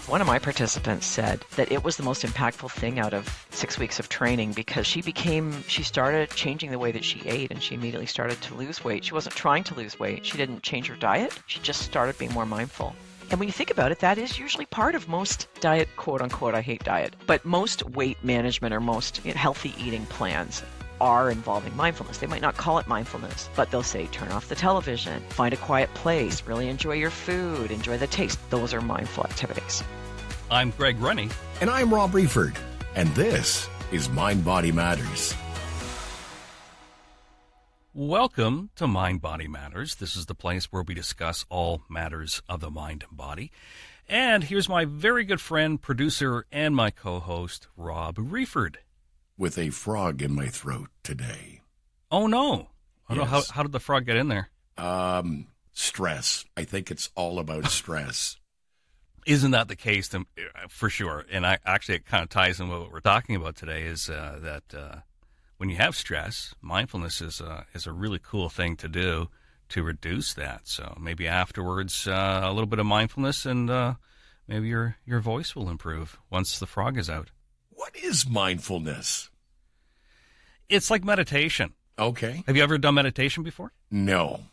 One of my participants said that it was the most impactful thing out of 6 weeks of training because she started changing the way that she ate, and she immediately started to lose weight. She wasn't trying to lose weight. She didn't change her diet. She just started being more mindful. And when you think about it, that is usually part of most diet, quote unquote, I hate diet, but most weight management or most healthy eating plans are involving mindfulness. They might not call it mindfulness, but they'll say turn off the television, find a quiet place, really enjoy your food, enjoy the taste. Those are mindful activities. I'm Greg Rennie. And I'm Rob Wreford. And this is Mind Body Matters. Welcome to Mind Body Matters. This is the place where we discuss all matters of the mind and body. And here's my very good friend, producer, and my co-host, Rob Wreford. With a frog in my throat today. Oh, no. Yes. How did the frog get in there? Stress. I think it's all about stress. Isn't that the case? For sure. And it kind of ties in with what we're talking about today is that when you have stress, mindfulness is a really cool thing to do to reduce that. So maybe afterwards, a little bit of mindfulness and maybe your voice will improve once the frog is out. What is mindfulness? It's like meditation. Okay. Have you ever done meditation before? No.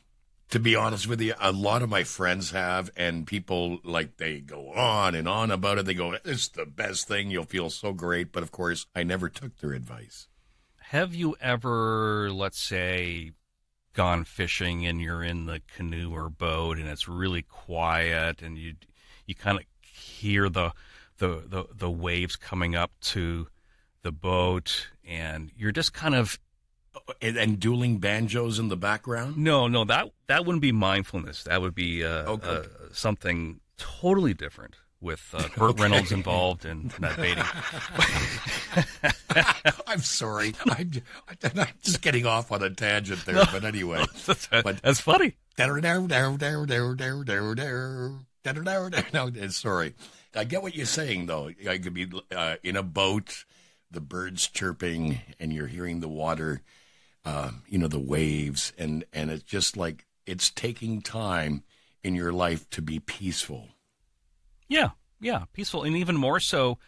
To be honest with you, a lot of my friends have, and people, they go on and on about it. They go, it's the best thing. You'll feel so great. But, of course, I never took their advice. Have you ever, let's say, gone fishing and you're in the canoe or boat and it's really quiet and you kind of hear the waves coming up to the boat and you're just kind of and dueling banjos in the background? No, that wouldn't be mindfulness. That would be something totally different with Burt Reynolds involved in that baiting. I'm sorry. I'm just getting off on a tangent there, but anyway. That's funny. No, sorry. I get what you're saying, though. I could be in a boat, the birds chirping, and you're hearing the water, the waves, and it's just like it's taking time in your life to be peaceful. Yeah, peaceful, and even more so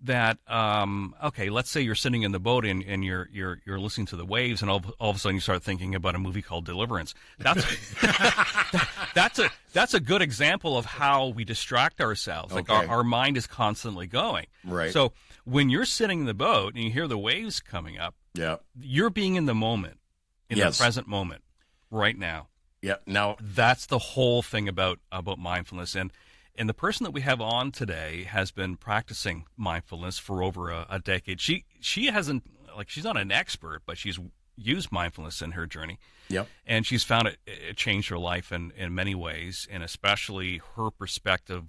that let's say you're sitting in the boat and you're listening to the waves, and all of a sudden you start thinking about a movie called Deliverance. That's a good example of how we distract ourselves. Okay. Like our mind is constantly going. Right. So when you're sitting in the boat and you hear the waves coming up, yeah, you're being in the moment, the present moment, right now. Yeah. Now that's the whole thing about mindfulness. And the person that we have on today has been practicing mindfulness for over a decade. She hasn't, she's not an expert, but she's used mindfulness in her journey. Yep. And she's found it changed her life in many ways, and especially her perspective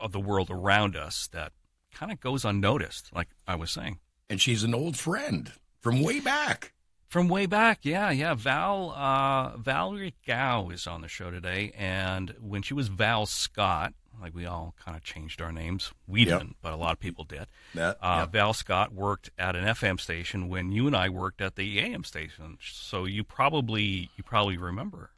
of the world around us that kind of goes unnoticed, like I was saying. And she's an old friend from way back. From way back, yeah. Valerie Gow is on the show today, and when she was Val Scott, we all kind of changed our names. We didn't, but a lot of people did. Val Scott worked at an FM station when you and I worked at the AM station, so you probably remember.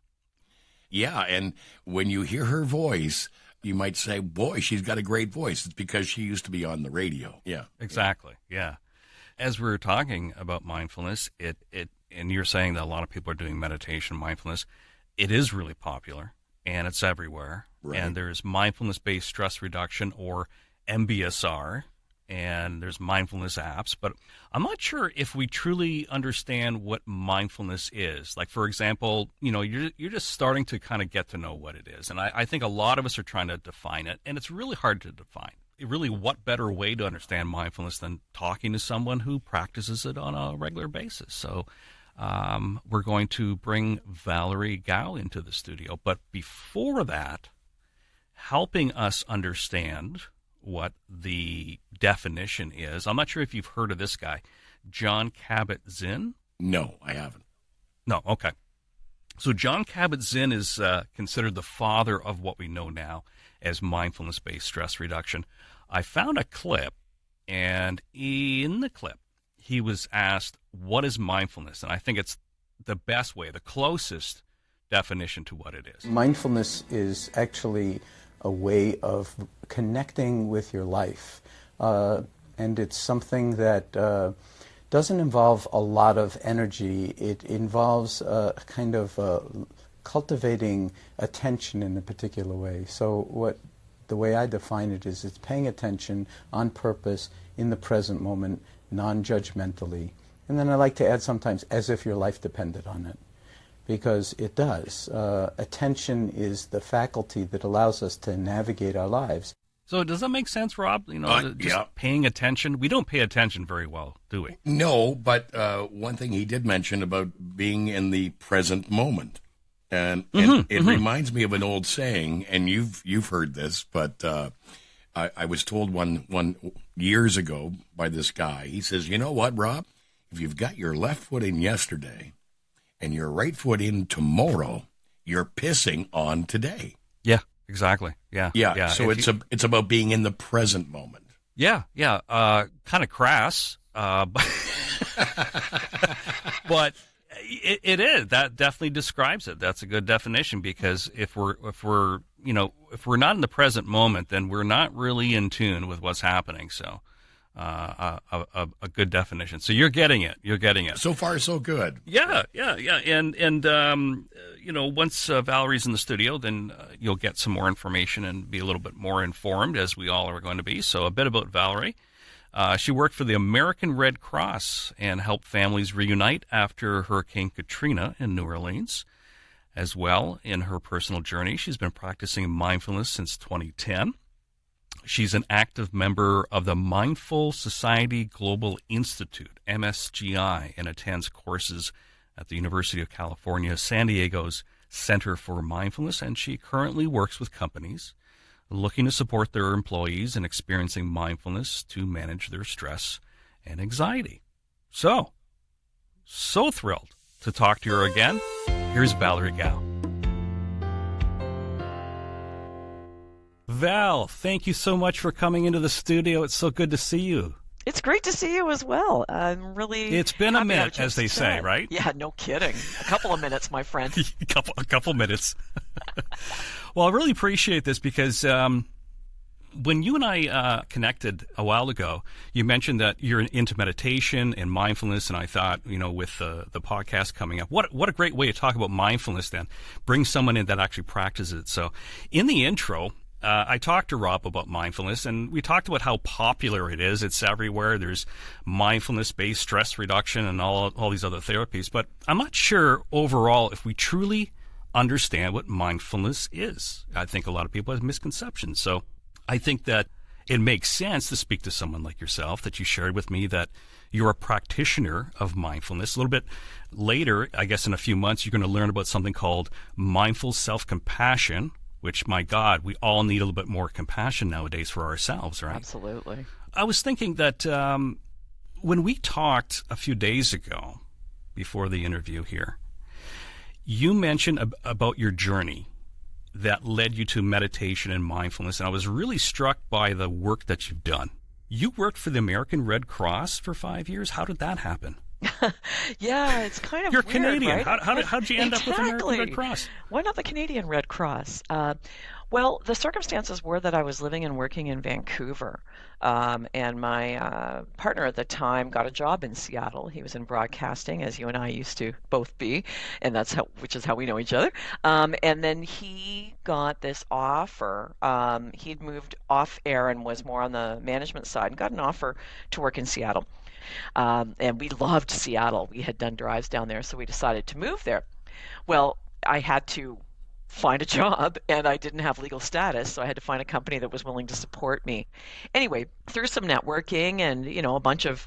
Yeah, and when you hear her voice, you might say, boy, she's got a great voice. It's because she used to be on the radio. Yeah. Exactly, yeah. As we were talking about mindfulness, and you're saying that a lot of people are doing meditation, mindfulness, it is really popular, and it's everywhere. Right. And there's mindfulness-based stress reduction, or MBSR, and there's mindfulness apps. But I'm not sure if we truly understand what mindfulness is. Like, for example, you're just starting to kind of get to know what it is. And I think a lot of us are trying to define it, and it's really hard to define. Really, what better way to understand mindfulness than talking to someone who practices it on a regular basis? So we're going to bring Valerie Gow into the studio. But before that, helping us understand what the definition is, I'm not sure if you've heard of this guy, Jon Kabat-Zinn. No, I haven't. No, okay. So Jon Kabat-Zinn is considered the father of what we know now as mindfulness-based stress reduction. I found a clip, and in the clip, he was asked, what is mindfulness? And I think it's the best way, the closest definition to what it is. Mindfulness is actually a way of connecting with your life. And it's something that doesn't involve a lot of energy. It involves kind of cultivating attention in a particular way. So the way I define it is it's paying attention on purpose in the present moment, non-judgmentally. And then I like to add sometimes as if your life depended on it, because it does. Attention is the faculty that allows us to navigate our lives. So does that make sense, Rob? Paying attention. We don't pay attention very well, do we? No, but one thing he did mention about being in the present moment. And it reminds me of an old saying, and you've heard this, but I was told one years ago by this guy. He says, "You know what, Rob? If you've got your left foot in yesterday and your right foot in tomorrow, you're pissing on today." Yeah, exactly. Yeah. So it's about being in the present moment. Yeah. Kind of crass, but but it is. That definitely describes it. That's a good definition, because if we're not in the present moment, then we're not really in tune with what's happening. So a good definition. So you're getting it. So far, so good. Yeah. And once Valerie's in the studio, then you'll get some more information and be a little bit more informed, as we all are going to be. So a bit about Valerie. She worked for the American Red Cross and helped families reunite after Hurricane Katrina in New Orleans. As well, in her personal journey, she's been practicing mindfulness since 2010. She's an active member of the Mindful Society Global Institute, MSGI, and attends courses at the University of California, San Diego's Center for Mindfulness, and she currently works with companies looking to support their employees in experiencing mindfulness to manage their stress and anxiety. So thrilled to talk to her again. Here's Valerie Gow. Val, thank you so much for coming into the studio. It's so good to see you. It's great to see you as well. I'm really It's been a minute, as they say, right? Yeah, no kidding. A couple of minutes, my friend. a couple minutes. Well, I really appreciate this, because when you and I connected a while ago, you mentioned that you're into meditation and mindfulness, and I thought, with the podcast coming up, what a great way to talk about mindfulness then. Bring someone in that actually practices it. So in the intro, I talked to Rob about mindfulness, and we talked about how popular it is. It's everywhere. There's mindfulness-based stress reduction and all these other therapies. But I'm not sure overall if we truly understand what mindfulness is. I think a lot of people have misconceptions. So I think that it makes sense to speak to someone like yourself, that you shared with me that you're a practitioner of mindfulness. A little bit later, I guess in a few months, you're going to learn about something called mindful self-compassion, which, my God, we all need a little bit more compassion nowadays for ourselves, right? Absolutely. I was thinking that when we talked a few days ago, before the interview here, you mentioned about your journey that led you to meditation and mindfulness, and I was really struck by the work that you've done. You worked for the American Red Cross for 5 years. How did that happen? Yeah, it's kind of You're weird, Canadian. right? How did you end up with the American Red Cross? Why not the Canadian Red Cross? Well, the circumstances were that I was living and working in Vancouver, and my partner at the time got a job in Seattle. He was in broadcasting, as you and I used to both be, and which is how we know each other. And then he got this offer. He'd moved off air and was more on the management side, and got an offer to work in Seattle. And we loved Seattle. We had done drives down there, so we decided to move there. Well, I had to find a job, and I didn't have legal status, so I had to find a company that was willing to support me. Anyway, through some networking and a bunch of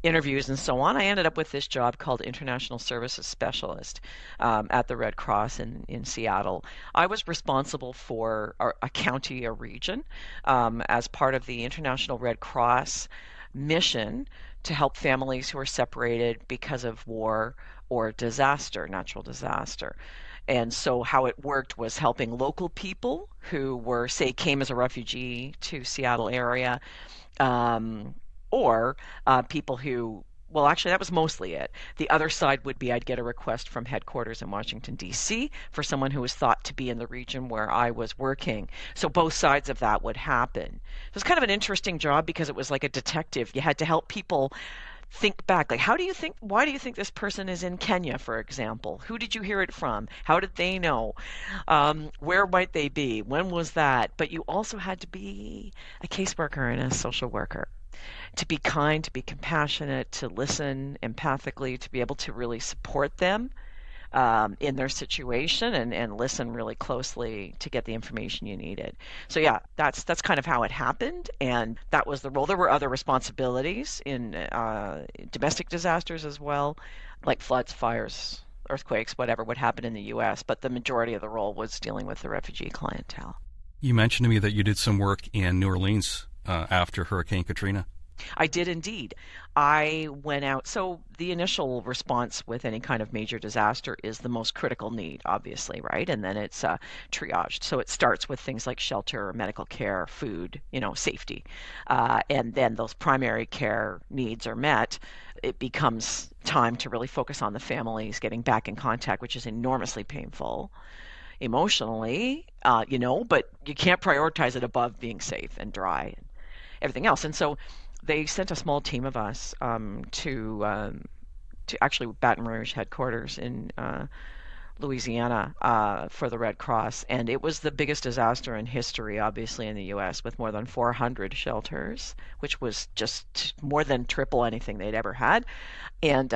interviews and so on, I ended up with this job called International Services Specialist at the Red Cross in Seattle. I was responsible for a county, a region, as part of the International Red Cross mission to help families who are separated because of war or natural disaster. And so how it worked was helping local people who came as a refugee to Seattle area, or people who well, actually, that was mostly it. The other side would be I'd get a request from headquarters in Washington, D.C. for someone who was thought to be in the region where I was working. So both sides of that would happen. It was kind of an interesting job because it was like a detective. You had to help people think back. Like, why do you think this person is in Kenya, for example? Who did you hear it from? How did they know? Where might they be? When was that? But you also had to be a caseworker and a social worker, to be kind, to be compassionate, to listen empathically, to be able to really support them in their situation, and listen really closely to get the information you needed. So yeah, that's kind of how it happened, and that was the role. There were other responsibilities in domestic disasters as well, like floods, fires, earthquakes, whatever would happen in the U.S., but the majority of the role was dealing with the refugee clientele. You mentioned to me that you did some work in New Orleans after Hurricane Katrina. I did indeed. I went out. So the initial response with any kind of major disaster is the most critical need, obviously, right? And then it's triaged. So it starts with things like shelter, medical care, food, safety. And then those primary care needs are met. It becomes time to really focus on the families getting back in contact, which is enormously painful emotionally, but you can't prioritize it above being safe and dry and everything else. And so they sent a small team of us to actually Baton Rouge headquarters in Louisiana for the Red Cross, and it was the biggest disaster in history, obviously, in the U.S., with more than 400 shelters, which was just more than triple anything they'd ever had. And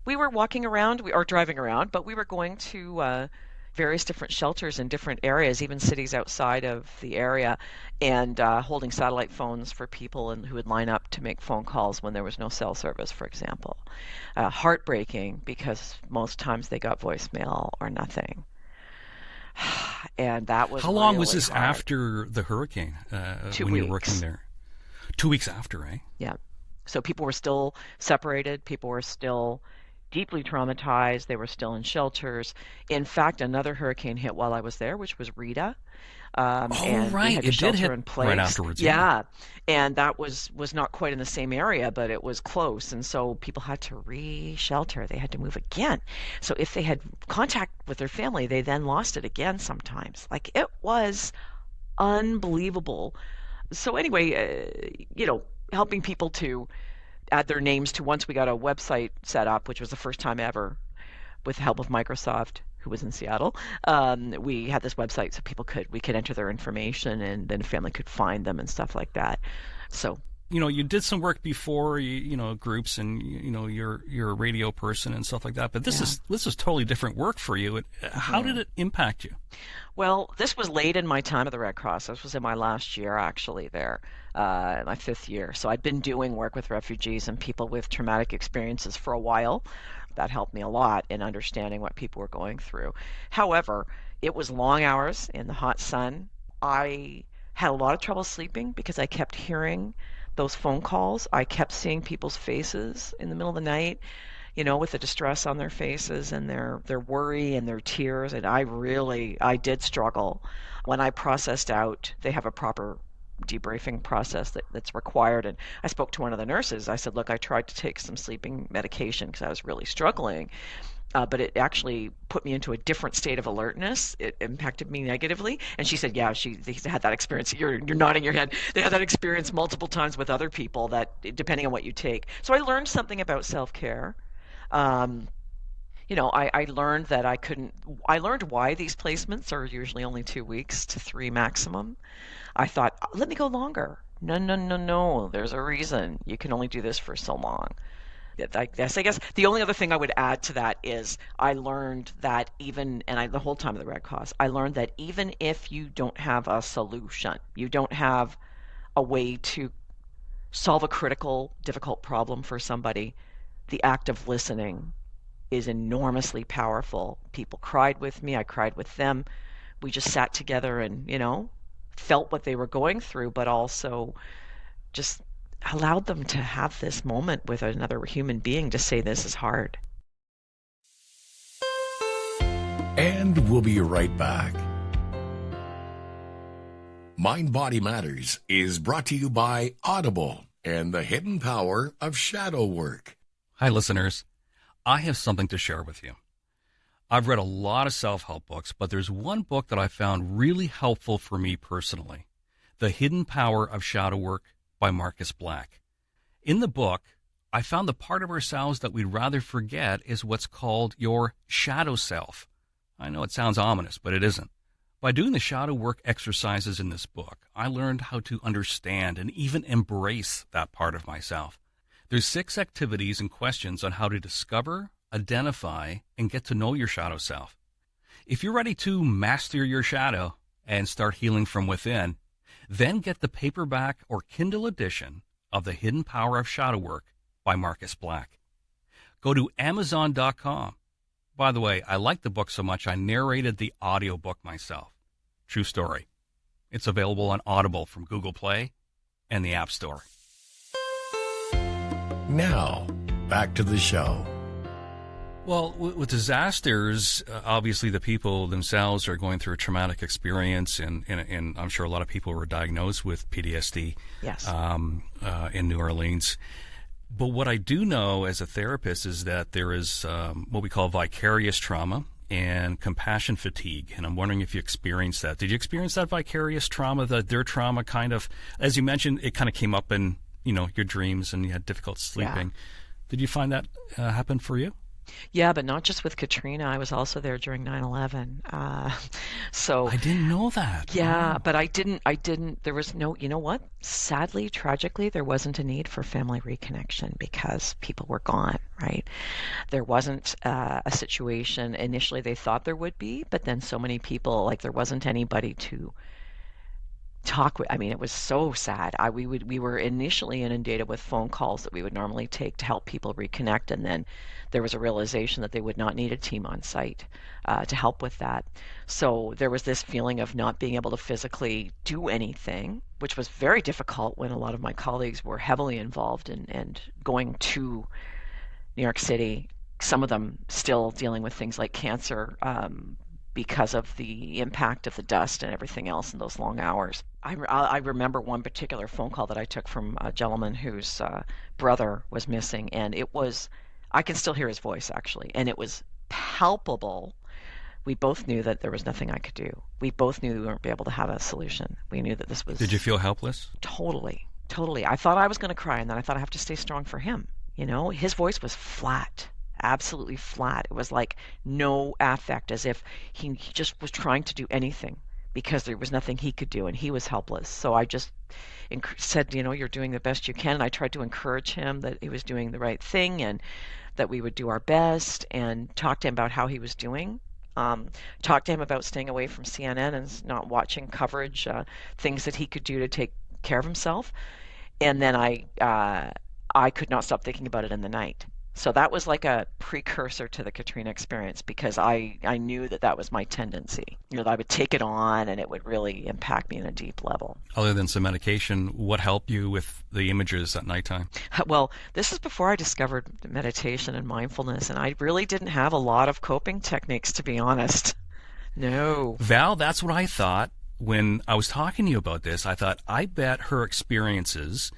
we were walking around, or driving around, but we were going to various different shelters in different areas, even cities outside of the area, and holding satellite phones for people who would line up to make phone calls when there was no cell service, for example. Heartbreaking, because most times they got voicemail or nothing. And that was How long really was this hard. after the hurricane 2 when you were weeks. working there? 2 weeks after, eh? Yeah. So people were still separated. People were still deeply traumatized. They were still in shelters. In fact, another hurricane hit while I was there, which was Rita. And right. we had to It did shelter hit in place. right afterwards. Yeah. And that was not quite in the same area, but it was close. And so people had to re-shelter. They had to move again. So if they had contact with their family, they then lost it again sometimes. Like, it was unbelievable. So anyway, helping people to add their names to, once we got a website set up, which was the first time ever, with the help of Microsoft, who was in Seattle, we had this website so we could enter their information, and then family could find them and stuff like that. So you did some work before, groups, and you're a radio person and stuff like that. But this is totally different work for you. How did it impact you? Well, this was late in my time at the Red Cross. This was in my last year, actually, there, my 5th year. So I'd been doing work with refugees and people with traumatic experiences for a while. That helped me a lot in understanding what people were going through. However, it was long hours in the hot sun. I had a lot of trouble sleeping because I kept hearing those phone calls. I kept seeing people's faces in the middle of the night, with the distress on their faces and their worry and their tears. And I did struggle. When I processed out, they have a proper debriefing process that's required. And I spoke to one of the nurses. I said, look, I tried to take some sleeping medication because I was really struggling. But it actually put me into a different state of alertness. It impacted me negatively. And she said, yeah, they had that experience. You're nodding your head. They had that experience multiple times with other people, that depending on what you take. So I learned something about self-care. I learned that I learned why these placements are usually only 2 weeks to 3 maximum. I thought, let me go longer. No. There's a reason. You can only do this for so long. I guess the only other thing I would add to that is I learned that the whole time of the Red Cross, I learned that even if you don't have a solution, you don't have a way to solve a critical, difficult problem for somebody, the act of listening is enormously powerful. People cried with me. I cried with them. We just sat together and, felt what they were going through, but also just allowed them to have this moment with another human being to say, this is hard. And we'll be right back. Mind Body Matters is brought to you by Audible and the hidden power of shadow work. Hi, listeners. I have something to share with you. I've read a lot of self-help books, but there's one book that I found really helpful for me personally, The Hidden Power of Shadow Work by Marcus Black. In the book, I found the part of ourselves that we'd rather forget is what's called your shadow self. I know it sounds ominous, but it isn't. By doing the shadow work exercises in this book, I learned how to understand and even embrace that part of myself. There's 6 activities and questions on how to discover, identify, and get to know your shadow self. If you're ready to master your shadow and start healing from within, then get the paperback or Kindle edition of The Hidden Power of Shadow Work by Marcus Black. Go to Amazon.com. By the way, I liked the book so much I narrated the audiobook myself. True story. It's available on Audible from Google Play and the App Store. Now, back to the show. Well, with disasters, obviously the people themselves are going through a traumatic experience, and I'm sure a lot of people were diagnosed with PTSD. Yes. In New Orleans. But what I do know as a therapist is that there is what we call vicarious trauma and compassion fatigue. And I'm wondering if you experienced that. Did you experience that vicarious trauma, that their trauma kind of, as you mentioned, it kind of came up in, your dreams and you had difficult sleeping. Yeah. Did you find that happen for you? Yeah, but not just with Katrina. I was also there during 9/11. So I didn't know that. Yeah, but I didn't. There was no. You know what? Sadly, tragically, there wasn't a need for family reconnection because people were gone. Right? There wasn't a situation. Initially, they thought there would be, but then so many people, like there wasn't anybody to talk with. I mean, it was so sad. We were initially inundated with phone calls that we would normally take to help people reconnect, and then there was a realization that they would not need a team on site to help with that. So there was this feeling of not being able to physically do anything, which was very difficult when a lot of my colleagues were heavily involved and going to New York City, some of them still dealing with things like cancer, because of the impact of the dust and everything else in those long hours. I remember one particular phone call that I took from a gentleman whose brother was missing, and it was, I can still hear his voice actually, and it was palpable. We both knew that there was nothing I could do. We both knew we weren't be able to have a solution. We knew that this was... Did you feel helpless? Totally. I thought I was going to cry, and then I thought I have to stay strong for him. His voice was flat. Absolutely flat. It was like no affect, as if he just was trying to do anything because there was nothing he could do and he was helpless. So I just said, you're doing the best you can. And I tried to encourage him that he was doing the right thing and that we would do our best, and talk to him about how he was doing. Talk to him about staying away from CNN and not watching coverage, things that he could do to take care of himself. And then I could not stop thinking about it in the night. So that was like a precursor to the Katrina experience, because I knew that was my tendency. That I would take it on and it would really impact me in a deep level. Other than some medication, what helped you with the images at nighttime? Well, this is before I discovered meditation and mindfulness, and I really didn't have a lot of coping techniques, to be honest. No. Val, that's what I thought when I was talking to you about this. I thought, I bet her experiences...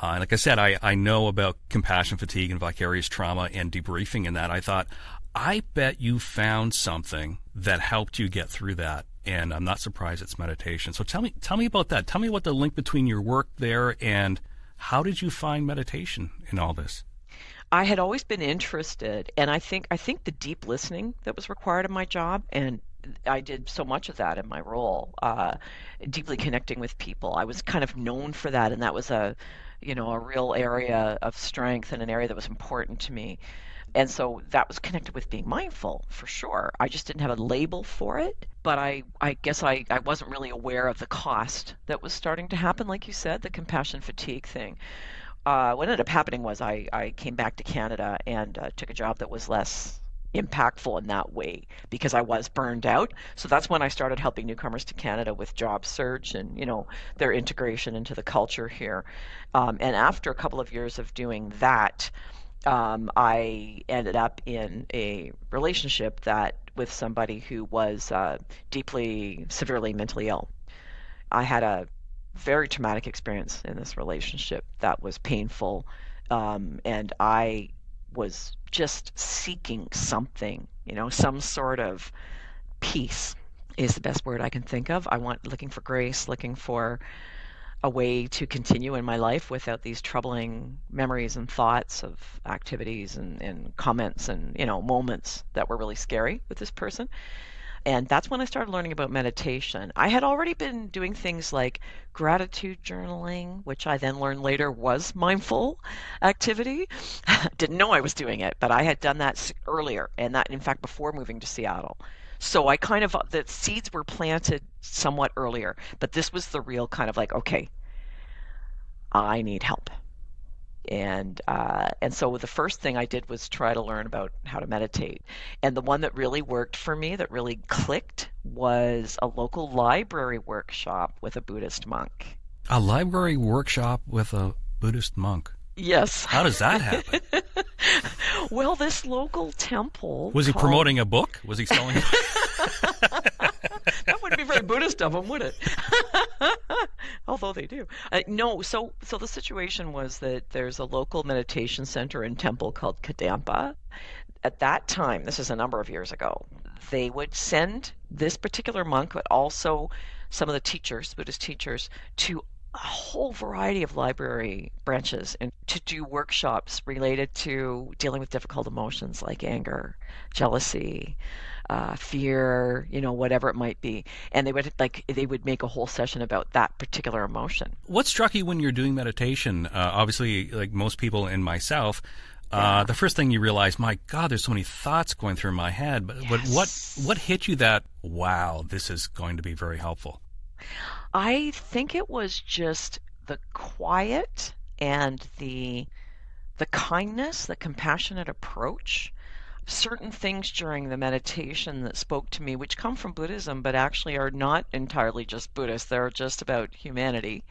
like I said, I know about compassion fatigue and vicarious trauma and debriefing and that. I thought, I bet you found something that helped you get through that. And I'm not surprised it's meditation. So tell me about that. Tell me what the link between your work there and how did you find meditation in all this? I had always been interested, and I think the deep listening that was required in my job, and I did so much of that in my role, deeply connecting with people. I was kind of known for that, and that was a real area of strength and an area that was important to me. And so that was connected with being mindful, for sure. I just didn't have a label for it, but I guess I wasn't really aware of the cost that was starting to happen, like you said, the compassion fatigue thing. What ended up happening was I came back to Canada and took a job that was less impactful in that way because I was burned out. So that's when I started helping newcomers to Canada with job search and their integration into the culture here. And after a couple of years of doing that, I ended up in a relationship with somebody who was deeply, severely mentally ill. I had a very traumatic experience in this relationship that was painful, and I was just seeking something, some sort of peace is the best word I can think of. Looking for grace, looking for a way to continue in my life without these troubling memories and thoughts of activities and comments and, moments that were really scary with this person. And that's when I started learning about meditation. I had already been doing things like gratitude journaling, which I then learned later was mindful activity. Didn't know I was doing it, but I had done that earlier, and that, in fact, before moving to Seattle. So the seeds were planted somewhat earlier, but this was the real kind of like, okay, I need help. And so the first thing I did was try to learn about how to meditate. And the one that really worked for me, that really clicked, was a local library workshop with a Buddhist monk. A library workshop with a Buddhist monk? Yes. How does that happen? Well, this local temple... Was he promoting a book? Was he selling it? That wouldn't be very Buddhist of him, would it? Although they do. No, so the situation was that there's a local meditation center and temple called Kadampa. At that time, this is a number of years ago, they would send this particular monk, but also some of the teachers, Buddhist teachers, to a whole variety of library branches and to do workshops related to dealing with difficult emotions like anger, jealousy, fear, whatever it might be. And they would make a whole session about that particular emotion. What struck you when you're doing meditation? Obviously, like most people and myself, the first thing you realize, my God, there's so many thoughts going through my head. But what hit you that, wow, this is going to be very helpful? I think it was just the quiet and the kindness, the compassionate approach. Certain things during the meditation that spoke to me, which come from Buddhism, but actually are not entirely just Buddhist, they're just about humanity,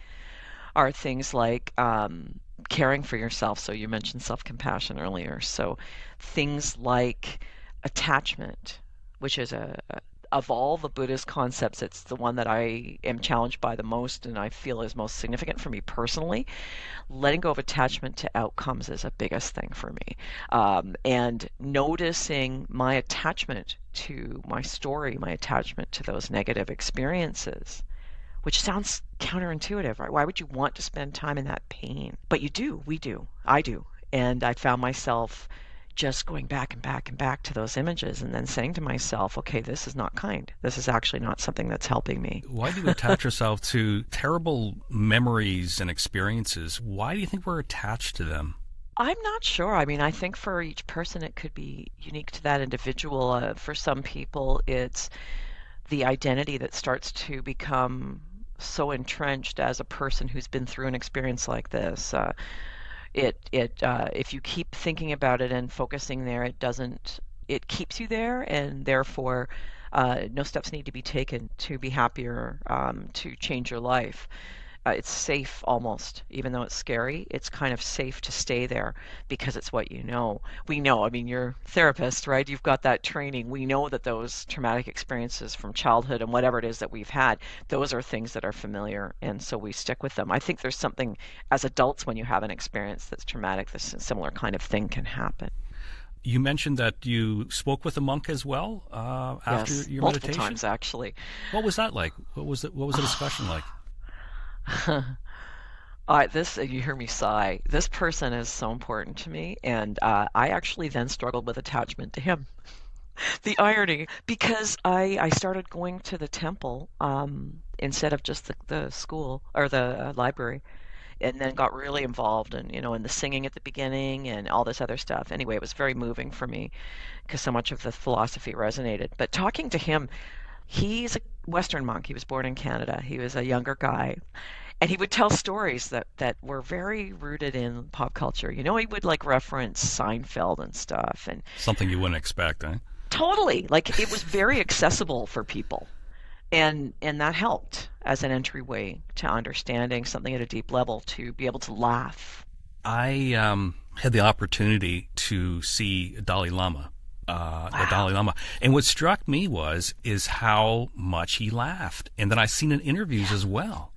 are things like caring for yourself. So you mentioned self-compassion earlier. So things like attachment, which is of all the Buddhist concepts, it's the one that I am challenged by the most and I feel is most significant for me personally. Letting go of attachment to outcomes is a biggest thing for me. And noticing my attachment to my story, my attachment to those negative experiences, which sounds counterintuitive, right? Why would you want to spend time in that pain? But you do, we do, I do. And I found myself just going back and back and back to those images and then saying to myself, okay, this is not kind. This is actually not something that's helping me. Why do you attach yourself to terrible memories and experiences? Why do you think we're attached to them? I'm not sure. I mean, I think for each person it could be unique to that individual. For some people, it's the identity that starts to become so entrenched as a person who's been through an experience like this. If you keep thinking about it and focusing there, it keeps you there, and therefore no steps need to be taken to be happier, to change your life. It's safe almost, even though it's scary, it's kind of safe to stay there because it's what you know. We know, I mean, you're a therapist, right? You've got that training. We know that those traumatic experiences from childhood and whatever it is that we've had, those are things that are familiar, and so we stick with them. I think there's something, as adults, when you have an experience that's traumatic, this similar kind of thing can happen. You mentioned that you spoke with a monk as well after your multiple meditation? Times, actually. What was that like? What was the discussion like? You hear me sigh. This person is so important to me, and I actually then struggled with attachment to him. The irony, because I started going to the temple instead of just the school or the library, and then got really involved in the singing at the beginning and all this other stuff. Anyway, it was very moving for me because so much of the philosophy resonated. But talking to him, he's a Western monk. He was born in Canada. He was a younger guy. And he would tell stories that were very rooted in pop culture. He would reference Seinfeld and stuff. And something you wouldn't expect, eh? Totally. It was very accessible for people. And that helped as an entryway to understanding something at a deep level, to be able to laugh. I had the opportunity to see Dalai Lama. Wow. The Dalai Lama. And what struck me is how much he laughed. And then I seen in interviews as well.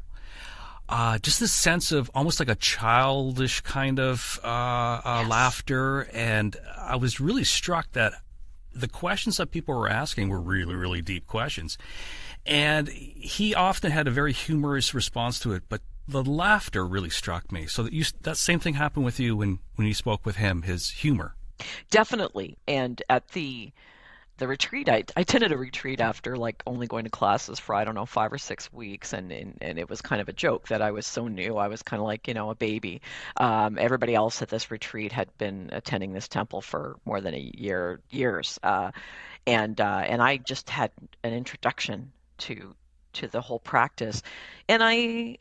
just this sense of almost like a childish kind of laughter. And I was really struck that the questions that people were asking were really, really deep questions. And he often had a very humorous response to it, but the laughter really struck me. So that same thing happened with you when you spoke with him, his humor. Definitely. And at the retreat, I attended a retreat after like only going to classes for, I don't know, 5 or 6 weeks. And it was kind of a joke that I was so new. I was kind of like, a baby. Everybody else at this retreat had been attending this temple for more than years. And I just had an introduction to the whole practice. And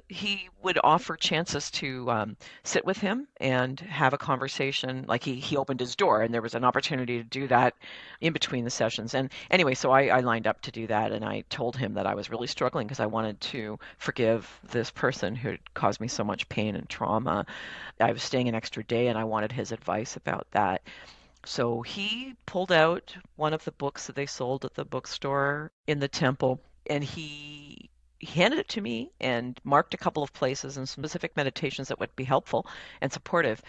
he would offer chances to sit with him and have a conversation. Like he opened his door, and there was an opportunity to do that in between the sessions. And anyway, so I lined up to do that, and I told him that I was really struggling because I wanted to forgive this person who had caused me so much pain and trauma. I was staying an extra day, and I wanted his advice about that. So he pulled out one of the books that they sold at the bookstore in the temple, and he handed it to me and marked a couple of places and specific meditations that would be helpful and supportive,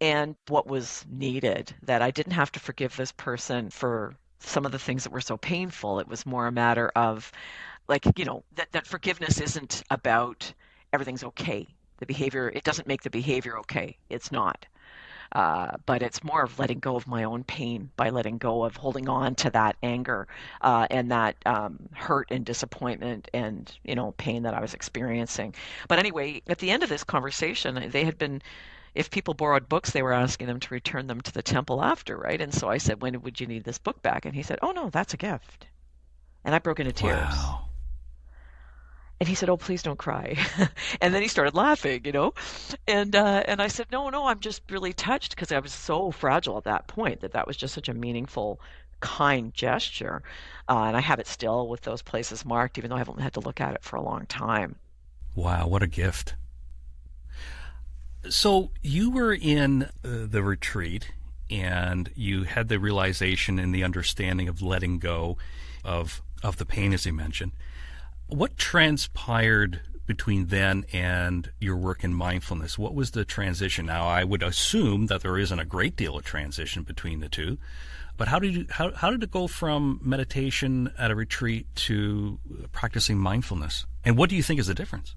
and what was needed, that I didn't have to forgive this person for some of the things that were so painful. It was more a matter of like, that forgiveness isn't about everything's okay. The behavior, it doesn't make the behavior okay. It's not. But it's more of letting go of my own pain by letting go of holding on to that anger and that hurt and disappointment and pain that I was experiencing. But anyway, at the end of this conversation, they had been, if people borrowed books, they were asking them to return them to the temple after, right? And so I said, when would you need this book back? And he said, oh no, that's a gift. And I broke into tears. Wow. And he said, oh, please don't cry. And then he started laughing, And I said, no, I'm just really touched because I was so fragile at that point that was just such a meaningful, kind gesture. And I have it still with those places marked, even though I haven't had to look at it for a long time. Wow, what a gift. So you were in the retreat and you had the realization and the understanding of letting go of the pain, as you mentioned. What transpired between then and your work in mindfulness? What was the transition? Now, I would assume that there isn't a great deal of transition between the two, but how did it go from meditation at a retreat to practicing mindfulness? And what do you think is the difference?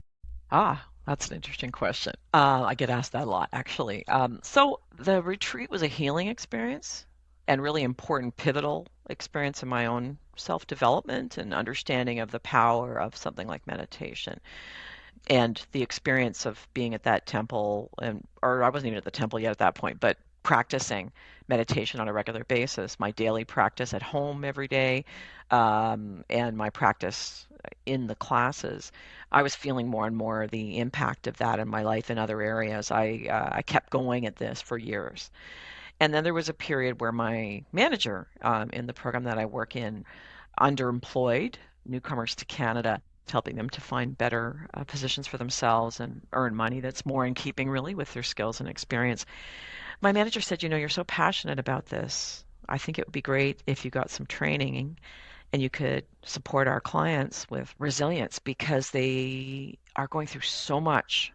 That's an interesting question. I get asked that a lot, actually. So the retreat was a healing experience and really important, pivotal experience in my own self-development and understanding of the power of something like meditation. And the experience of being at that temple, or I wasn't even at the temple yet at that point, but practicing meditation on a regular basis, my daily practice at home every day, and my practice in the classes, I was feeling more and more the impact of that in my life in other areas. I kept going at this for years. And then there was a period where my manager in the program that I work in underemployed newcomers to Canada, helping them to find better positions for themselves and earn money that's more in keeping really with their skills and experience. My manager said, you're so passionate about this. I think it would be great if you got some training and you could support our clients with resilience because they are going through so much.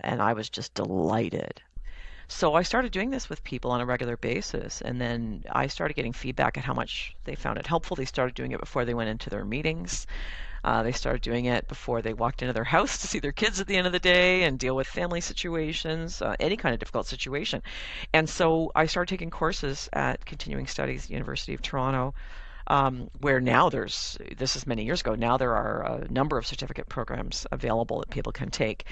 And I was just delighted. So I started doing this with people on a regular basis, and then I started getting feedback at how much they found it helpful. They started doing it before they went into their meetings. They started doing it before they walked into their house to see their kids at the end of the day and deal with family situations, any kind of difficult situation. And so I started taking courses at Continuing Studies, University of Toronto, where now this is many years ago, now there are a number of certificate programs available that people can take.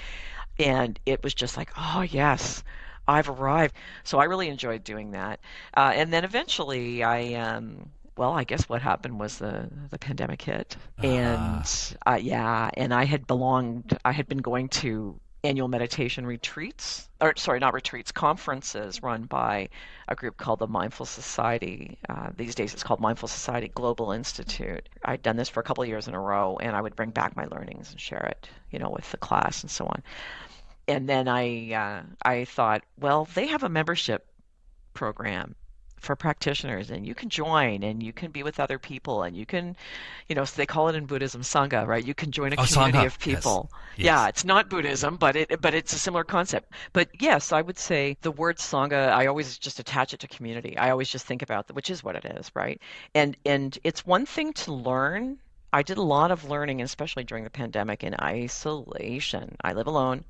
And it was just like, oh, yes, I've arrived. So I really enjoyed doing that. And then eventually I guess what happened was the pandemic hit. And and I had been going to annual meditation retreats, or sorry, not retreats, conferences run by a group called the Mindful Society. These days it's called Mindful Society Global Institute. I'd done this for a couple of years in a row, and I would bring back my learnings and share it, with the class and so on. And then I thought, well, they have a membership program for practitioners, and you can join and you can be with other people, and you can, so they call it in Buddhism Sangha, right? You can join a community Sangha. of people. Yes. Yeah, it's not Buddhism, but it's a similar concept. But yes, I would say the word Sangha, I always just attach it to community. I always just think about that, which is what it is, right? And it's one thing to learn. I did a lot of learning, especially during the pandemic, in isolation. I live alone.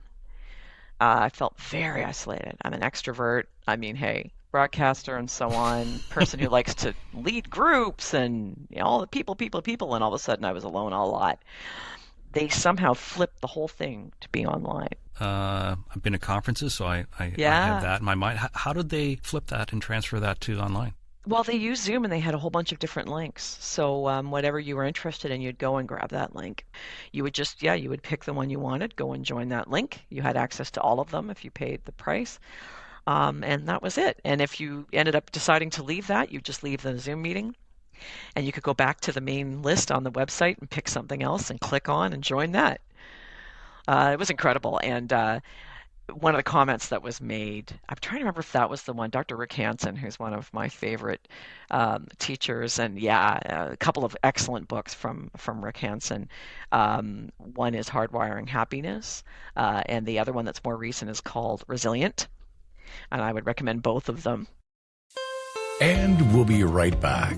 I felt very isolated. I'm an extrovert. I mean, hey, broadcaster and so on, person who likes to lead groups and all the people, and all of a sudden I was alone a lot. They somehow flipped the whole thing to be online. I've been to conferences, so I have that in my mind. How did they flip that and transfer that to online? Well, they used Zoom, and they had a whole bunch of different links. So whatever you were interested in, you'd go and grab that link. You would you would pick the one you wanted, go and join that link. You had access to all of them if you paid the price. And that was it. And if you ended up deciding to leave that, you just leave the Zoom meeting, and you could go back to the main list on the website and pick something else and click on and join that. It was incredible. And one of the comments that was made, I'm trying to remember if that was the one, Dr. Rick Hansen, who's one of my favorite teachers, and a couple of excellent books from Rick Hansen. One is Hardwiring Happiness, and the other one that's more recent is called Resilient, and I would recommend both of them. And we'll be right back.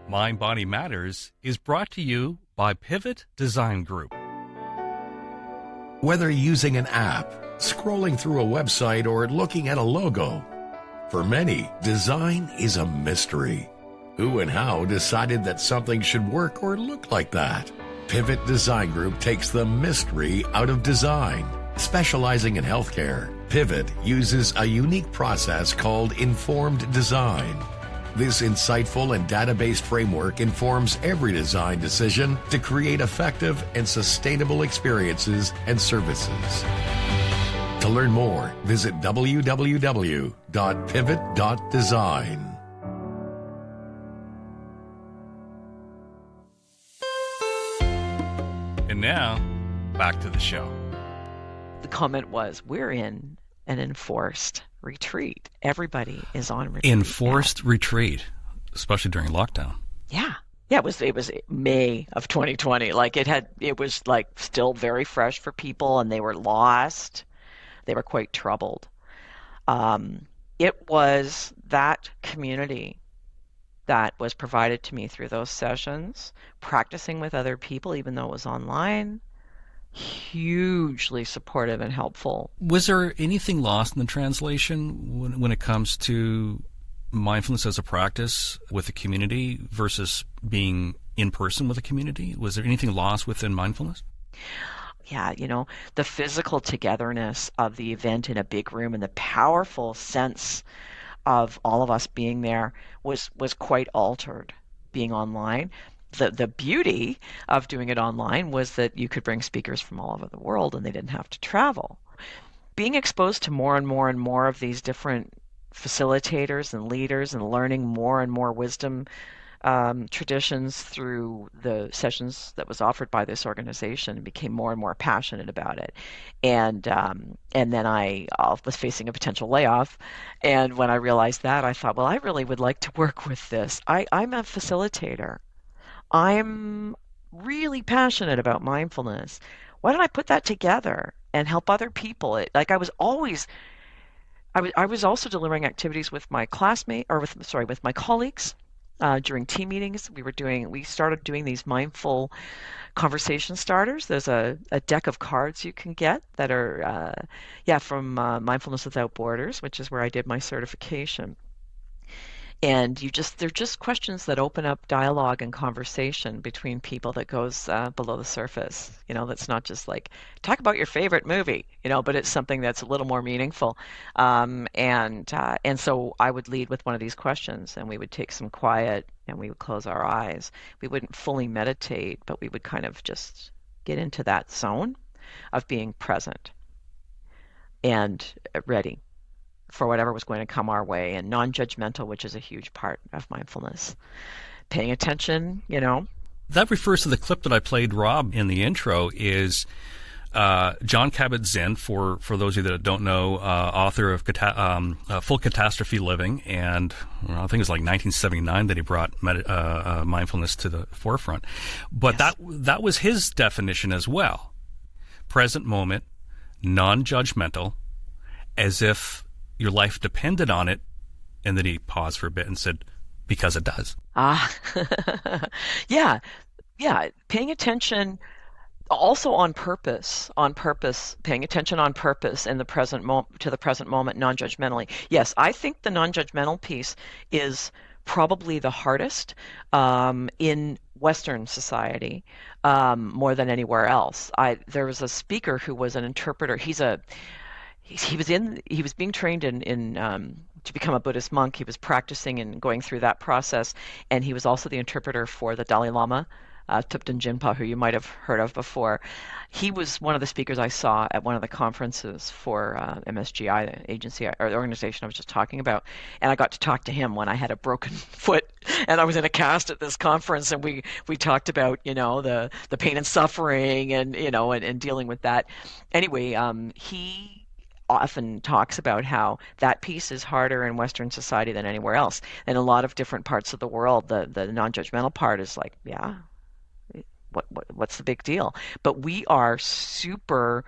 Mind Body Matters is brought to you by Pivot Design Group. Whether using an app, scrolling through a website, or looking at a logo, for many, design is a mystery. Who and how decided that something should work or look like that? Pivot Design Group takes the mystery out of design. Specializing in healthcare, Pivot uses a unique process called informed design. This insightful and data-based framework informs every design decision to create effective and sustainable experiences and services. To learn more, visit www.pivot.design. And now, back to the show. The comment was, we're in an enforced retreat. Everybody is on retreat. Enforced retreat, especially during lockdown. Yeah. Yeah, it was May of 2020. It was still very fresh for people, and they were lost. They were quite troubled. It was that community that was provided to me through those sessions, practicing with other people, even though it was online. Hugely supportive and helpful. Was there anything lost in the translation when it comes to mindfulness as a practice with the community versus being in person with a community? Was there anything lost within mindfulness? Yeah, the physical togetherness of the event in a big room and the powerful sense of all of us being there was quite altered being online. The beauty of doing it online was that you could bring speakers from all over the world and they didn't have to travel. Being exposed to more and more and more of these different facilitators and leaders and learning more and more wisdom traditions through the sessions that was offered by this organization, and became more and more passionate about it. And then I was facing a potential layoff, and when I realized that, I thought, well, I really would like to work with this. I'm a facilitator. I'm really passionate about mindfulness. Why don't I put that together and help other people? I was also delivering activities with my with my colleagues during team meetings. We started doing these mindful conversation starters. There's a deck of cards you can get that are from Mindfulness Without Borders, which is where I did my certification. And they're just questions that open up dialogue and conversation between people that goes below the surface. That's not just talk about your favorite movie, but it's something that's a little more meaningful. And so I would lead with one of these questions, and we would take some quiet, and we would close our eyes. We wouldn't fully meditate, but we would kind of just get into that zone of being present and ready for whatever was going to come our way, and non-judgmental, which is a huge part of mindfulness. Paying attention, That refers to the clip that I played, Rob, in the intro, is John Kabat-Zinn, for those of you that don't know, author of Full Catastrophe Living, and I think it was like 1979 that he brought mindfulness to the forefront. But Yes. that was his definition as well. Present moment, non-judgmental, as if your life depended on it, and then he paused for a bit and said, because it does. Yeah. Paying attention also on purpose, paying attention on purpose in the present to the present moment, non-judgmentally. Yes, I think the non-judgmental piece is probably the hardest in Western society, more than anywhere else. There was a speaker who was an interpreter. He was being trained in to become a Buddhist monk. He was practicing and going through that process, and he was also the interpreter for the Dalai Lama, Thupten Jinpa, who you might have heard of before. He was one of the speakers I saw at one of the conferences for MSGI, the agency or the organization I was just talking about, and I got to talk to him when I had a broken foot, and I was in a cast at this conference, and we talked about the pain and suffering, and and dealing with that. Anyway, he often talks about how that piece is harder in Western society than anywhere else. In a lot of different parts of the world, the non-judgmental part is like, yeah, what's the big deal? But we are super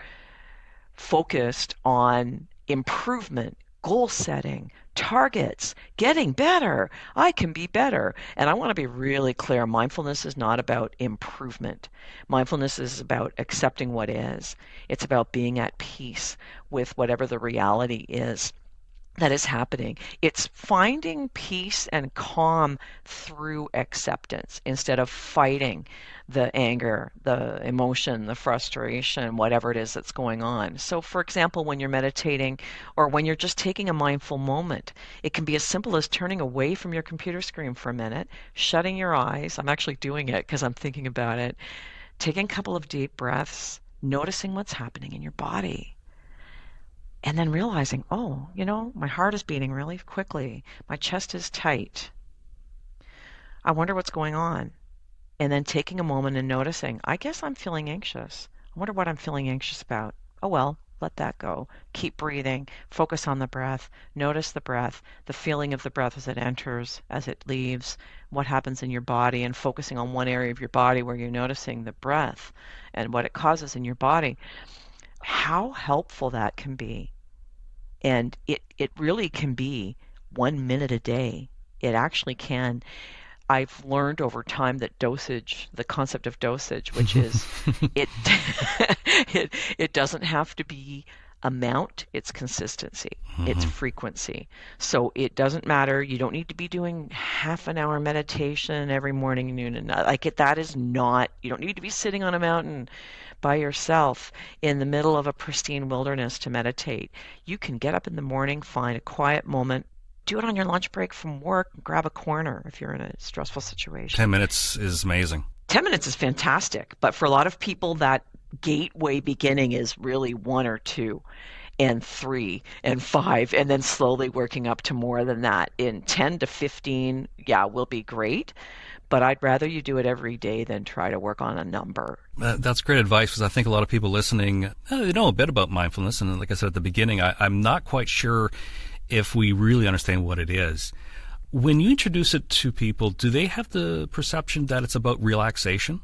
focused on improvement, goal setting, targets, getting better. I can be better. And I want to be really clear. Mindfulness is not about improvement. Mindfulness is about accepting what is. It's about being at peace with whatever the reality is that is happening. It's finding peace and calm through acceptance instead of fighting the anger, the emotion, the frustration, whatever it is that's going on. So, for example, when you're meditating or when you're just taking a mindful moment, it can be as simple as turning away from your computer screen for a minute, shutting your eyes. I'm actually doing it because I'm thinking about it. Taking a couple of deep breaths, noticing what's happening in your body. And then realizing, oh, my heart is beating really quickly. My chest is tight. I wonder what's going on. And then taking a moment and noticing, I guess I'm feeling anxious. I wonder what I'm feeling anxious about. Oh, well, let that go. Keep breathing. Focus on the breath. Notice the breath, the feeling of the breath as it enters, as it leaves, what happens in your body, and focusing on one area of your body where you're noticing the breath and what it causes in your body. How helpful that can be. And it really can be 1 minute a day. It actually can. I've learned over time that the concept of dosage, which is it doesn't have to be amount, it's consistency, it's frequency. So it doesn't matter. You don't need to be doing half an hour meditation every morning, noon, and night. That is not, you don't need to be sitting on a mountain by yourself in the middle of a pristine wilderness to meditate. You can get up in the morning, find a quiet moment, do it on your lunch break from work, grab a corner if you're in a stressful situation. 10 minutes is amazing. 10 minutes is fantastic, but for a lot of people, that gateway beginning is really 1 or 2 and 3 and 5, and then slowly working up to more than that. In 10 to 15, will be great, but I'd rather you do it every day than try to work on a number. That's great advice, because I think a lot of people listening, they know a bit about mindfulness, and like I said at the beginning, I'm not quite sure if we really understand what it is. When you introduce it to people, do they have the perception that it's about relaxation?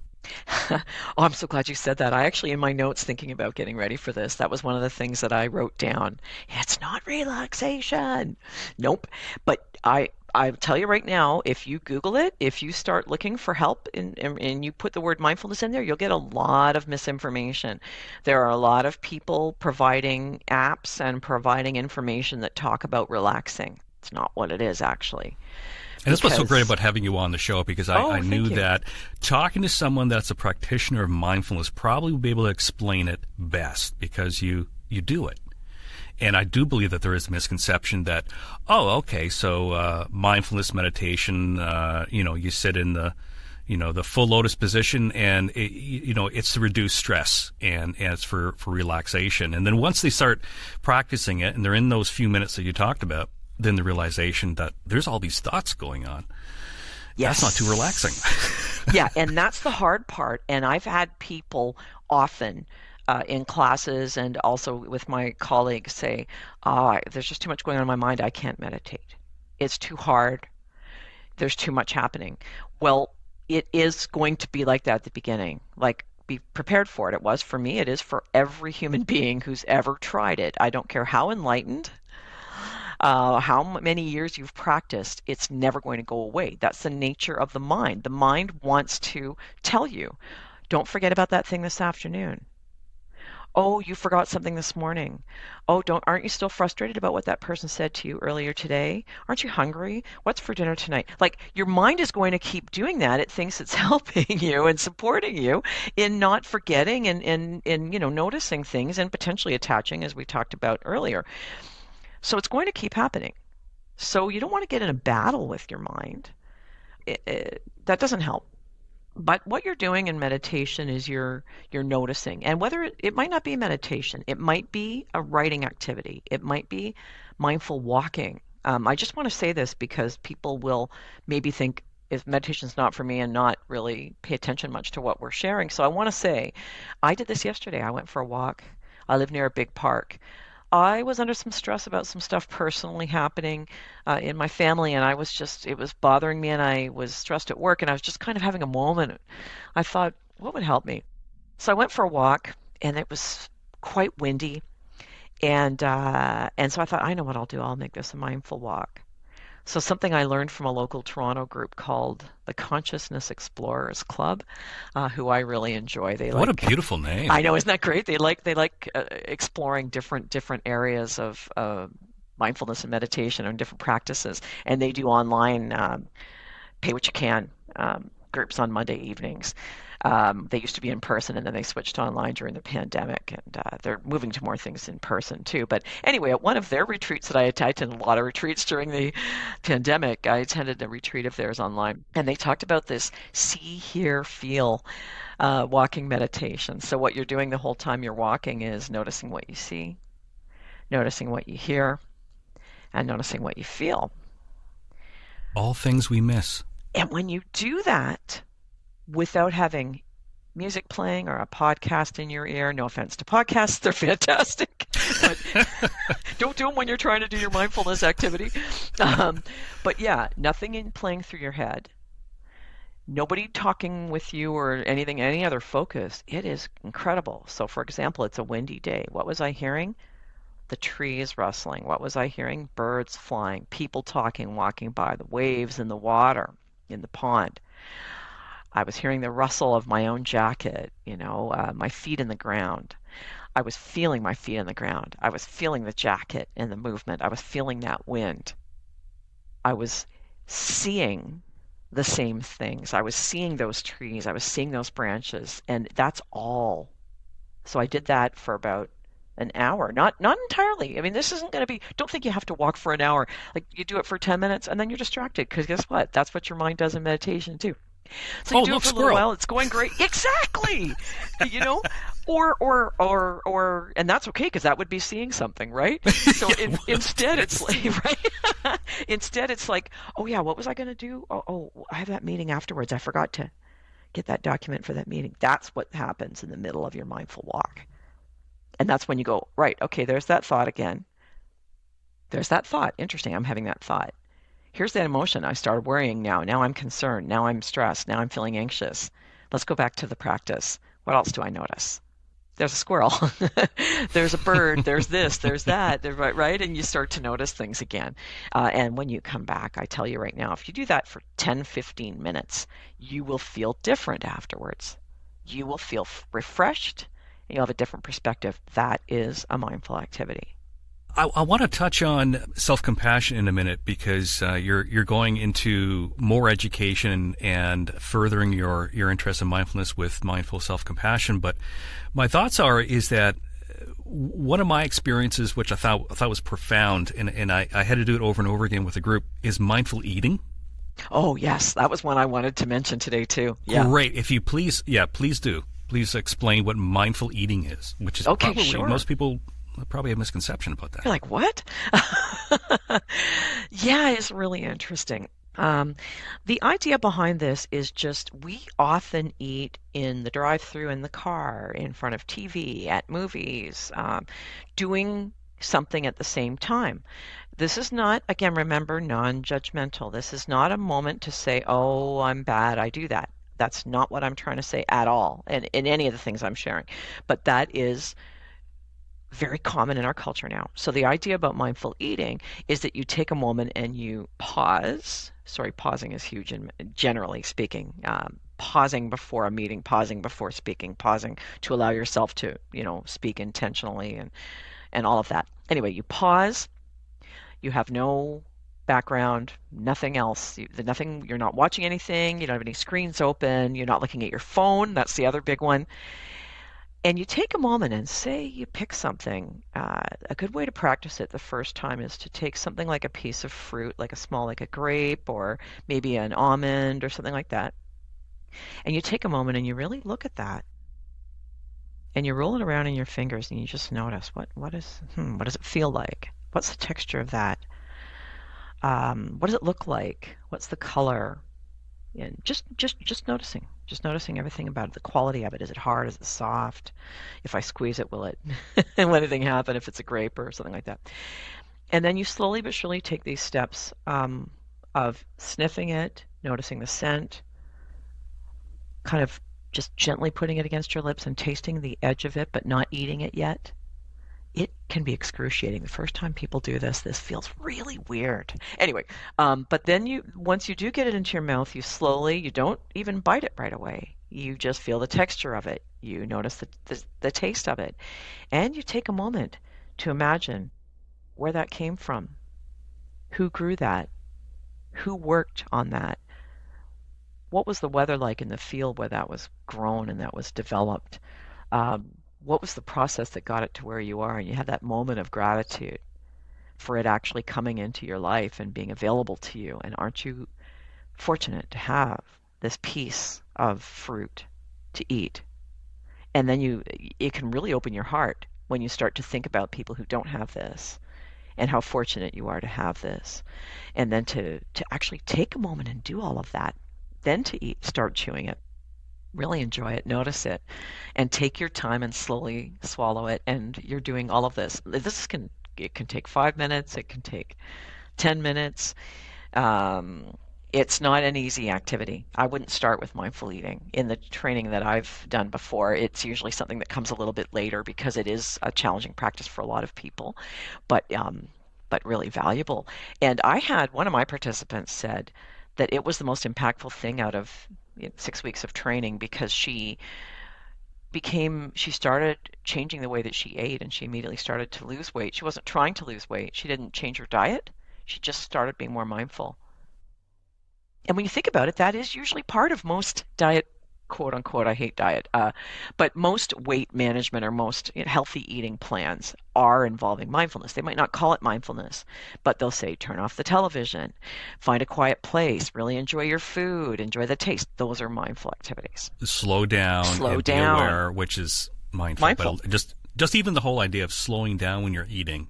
Oh, I'm so glad you said that. I actually, in my notes thinking about getting ready for this, that was one of the things that I wrote down. It's not relaxation. Nope. But I'll tell you right now, if you Google it, if you start looking for help and you put the word mindfulness in there, you'll get a lot of misinformation. There are a lot of people providing apps and providing information that talk about relaxing. It's not what it is, actually. And that's what's so great about having you on the show, because I knew that talking to someone that's a practitioner of mindfulness probably would be able to explain it best, because you do it. And I do believe that there is a misconception that, so mindfulness meditation, you sit in the full lotus position, and it's to reduce stress and it's for relaxation. And then once they start practicing it and they're in those few minutes that you talked about, then the realization that there's all these thoughts going on. Yes. That's not too relaxing. Yeah, and that's the hard part. And I've had people often in classes and also with my colleagues say, there's just too much going on in my mind. I can't meditate. It's too hard. There's too much happening. Well, it is going to be like that at the beginning. Like, be prepared for it. It was for me. It is for every human being who's ever tried it. I don't care how enlightened, how many years you've practiced, it's never going to go away. That's the nature of the mind. The mind wants to tell you, don't forget about that thing this afternoon. Oh, you forgot something this morning. Oh, aren't you still frustrated about what that person said to you earlier today? Aren't you hungry? What's for dinner tonight? Like, your mind is going to keep doing that. It thinks it's helping you and supporting you in not forgetting and noticing things and potentially attaching, as we talked about earlier. So it's going to keep happening. So you don't want to get in a battle with your mind. That doesn't help. But what you're doing in meditation is you're noticing. And whether it might not be meditation, it might be a writing activity. It might be mindful walking. I just want to say this because people will maybe think if meditation's not for me and not really pay attention much to what we're sharing. So I want to say, I did this yesterday. I went for a walk. I live near a big park. I was under some stress about some stuff personally happening in my family, and it was bothering me, and I was stressed at work, and I was just kind of having a moment. I thought, what would help me? So I went for a walk, and it was quite windy, and so I thought, I know what I'll do. I'll make this a mindful walk. So something I learned from a local Toronto group called the Consciousness Explorers Club, who I really enjoy. What a beautiful name! I know, isn't that great? They like exploring different areas of mindfulness and meditation and different practices, and they do online pay what you can groups on Monday evenings. They used to be in person, and then they switched to online during the pandemic, and they're moving to more things in person too. But anyway, at one of their retreats that I attended, a lot of retreats during the pandemic, I attended a retreat of theirs online, and they talked about this see, hear, feel walking meditation. So what you're doing the whole time you're walking is noticing what you see, noticing what you hear, and noticing what you feel. All things we miss. And when you do that, without having music playing or a podcast in your ear. No offense to podcasts, they're fantastic. But don't do them when you're trying to do your mindfulness activity. But yeah, nothing playing through your head. Nobody talking with you or anything, any other focus. It is incredible. So for example, it's a windy day. What was I hearing? The trees rustling. What was I hearing? Birds flying, people talking, walking by, the waves in the water, in the pond. I was hearing the rustle of my own jacket, my feet in the ground. I was feeling my feet in the ground. I was feeling the jacket and the movement. I was feeling that wind. I was seeing the same things. I was seeing those trees. I was seeing those branches, and that's all. So I did that for about an hour. Not entirely. I mean, this isn't going to be, don't think you have to walk for an hour. Like, you do it for 10 minutes, and then you're distracted, because guess what? That's what your mind does in meditation, too. So you do it for a little while. It's going great. Exactly. Or, and that's okay because that would be seeing something, right? So instead, it's like, right? Instead, it's like, oh yeah, what was I going to do? Oh, I have that meeting afterwards. I forgot to get that document for that meeting. That's what happens in the middle of your mindful walk, and that's when you go, right? Okay, there's that thought again. There's that thought. Interesting. I'm having that thought. Here's that emotion. I started worrying now. Now I'm concerned. Now I'm stressed. Now I'm feeling anxious. Let's go back to the practice. What else do I notice? There's a squirrel. There's a bird. There's this. There's that. Right? And you start to notice things again. And when you come back, I tell you right now, if you do that for 10, 15 minutes, you will feel different afterwards. You will feel refreshed, and you'll have a different perspective. That is a mindful activity. I want to touch on self-compassion in a minute because you're going into more education and furthering your interest in mindfulness with mindful self-compassion. But my thoughts is that one of my experiences, which I thought was profound, and I had to do it over and over again with a group, is mindful eating. Oh yes, that was one I wanted to mention today too. Yeah. Great. If you please do. Please explain what mindful eating is, which is probably most people probably have a misconception about that. You're like, what? Yeah, it's really interesting. Um, the idea behind this is just we often eat in the drive-through, in the car, in front of TV, at movies, doing something at the same time. This is not, again, remember, non-judgmental. This is not a moment to say, oh, I'm bad, I do that. That's not what I'm trying to say at all, and in any of the things I'm sharing. But that is very common in our culture now. So the idea about mindful eating is that you take a moment and you pause. Sorry, pausing is huge in generally speaking. Pausing before a meeting, pausing before speaking, pausing to allow yourself to, speak intentionally and all of that. Anyway, you pause. You have no background, nothing else. You're not watching anything. You don't have any screens open. You're not looking at your phone. That's the other big one. And you take a moment and say you pick something. A good way to practice it the first time is to take something like a piece of fruit, like a grape or maybe an almond or something like that. And you take a moment and you really look at that. And you roll it around in your fingers and you just notice what does it feel like? What's the texture of that? What does it look like? What's the color? And just noticing everything about it, the quality of it. Is it hard? Is it soft? If I squeeze it, will anything happen if it's a grape or something like that? And then you slowly but surely take these steps of sniffing it, noticing the scent, kind of just gently putting it against your lips and tasting the edge of it, but not eating it yet. It can be excruciating. The first time people do this feels really weird. Anyway, but then once you do get it into your mouth, you don't even bite it right away. You just feel the texture of it. You notice the taste of it. And you take a moment to imagine where that came from. Who grew that? Who worked on that? What was the weather like in the field where that was grown and that was developed? What was the process that got it to where you are? And you have that moment of gratitude for it actually coming into your life and being available to you. And aren't you fortunate to have this piece of fruit to eat? And then it can really open your heart when you start to think about people who don't have this and how fortunate you are to have this. And then to actually take a moment and do all of that, then to eat, start chewing it. Really enjoy it, notice it, and take your time and slowly swallow it. And you're doing all of this. It can take 5 minutes. It can take 10 minutes. It's not an easy activity. I wouldn't start with mindful eating. In the training that I've done before, it's usually something that comes a little bit later because it is a challenging practice for a lot of people, but really valuable. And I had one of my participants said that it was the most impactful thing out of 6 weeks of training because she started changing the way that she ate, and she immediately started to lose weight. She wasn't trying to lose weight. She didn't change her diet. She just started being more mindful. And when you think about it, that is usually part of most diet, quote unquote, I hate diet, but most weight management or most healthy eating plans are involving mindfulness. They might not call it mindfulness, but they'll say turn off the television, find a quiet place, really enjoy your food, enjoy the taste. Those are mindful activities. Slow down and be aware, which is mindful. But just even the whole idea of slowing down when you're eating,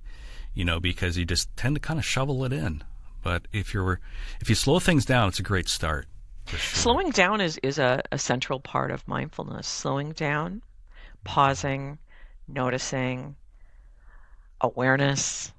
because you just tend to kind of shovel it in. But if you slow things down, it's a great start. Sure. Slowing down is a central part of mindfulness. Slowing down, pausing, noticing, awareness,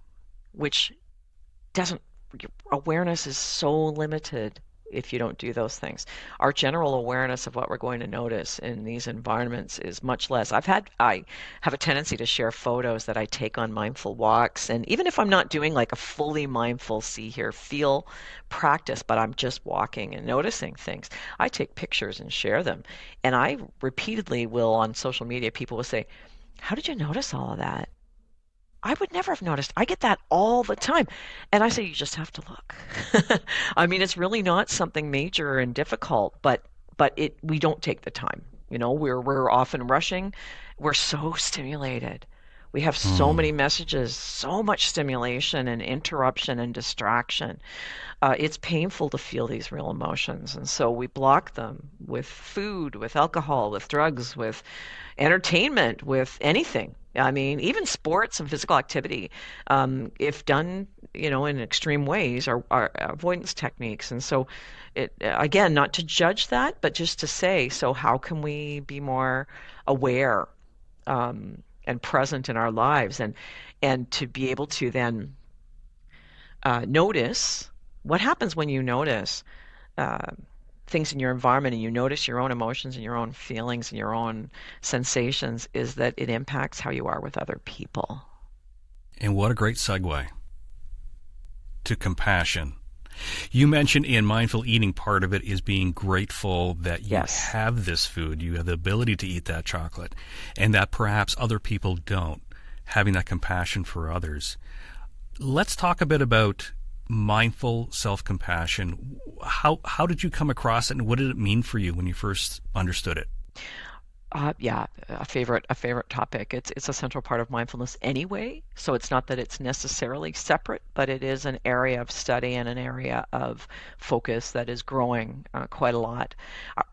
awareness is so limited if you don't do those things. Our general awareness of what we're going to notice in these environments is much less. I have a tendency to share photos that I take on mindful walks, and even if I'm not doing like a fully mindful see, hear, feel practice, but I'm just walking and noticing things, I take pictures and share them. And I repeatedly will on social media, people will say, how did you notice all of that? I would never have noticed. I get that all the time. And I say, you just have to look. I mean, it's really not something major and difficult, but we don't take the time. We're often rushing. We're so stimulated. We have so many messages, so much stimulation and interruption and distraction. It's painful to feel these real emotions. And so we block them with food, with alcohol, with drugs, with entertainment, with anything. I mean, even sports and physical activity, if done in extreme ways are avoidance techniques. And so it, again, not to judge that, but just to say, so how can we be more aware and present in our lives, and to be able to then notice what happens when you notice uh, things in your environment, and you notice your own emotions and your own feelings and your own sensations, is that it impacts how you are with other people. And what a great segue to compassion. You mentioned in mindful eating, part of it is being grateful that you Yes. have this food, you have the ability to eat that chocolate, and that perhaps other people don't, having that compassion for others. Let's talk a bit about mindful self-compassion. How did you come across it, and what did it mean for you when you first understood it? Yeah, a favorite topic. It's a central part of mindfulness anyway. So it's not that it's necessarily separate, but it is an area of study and an area of focus that is growing quite a lot.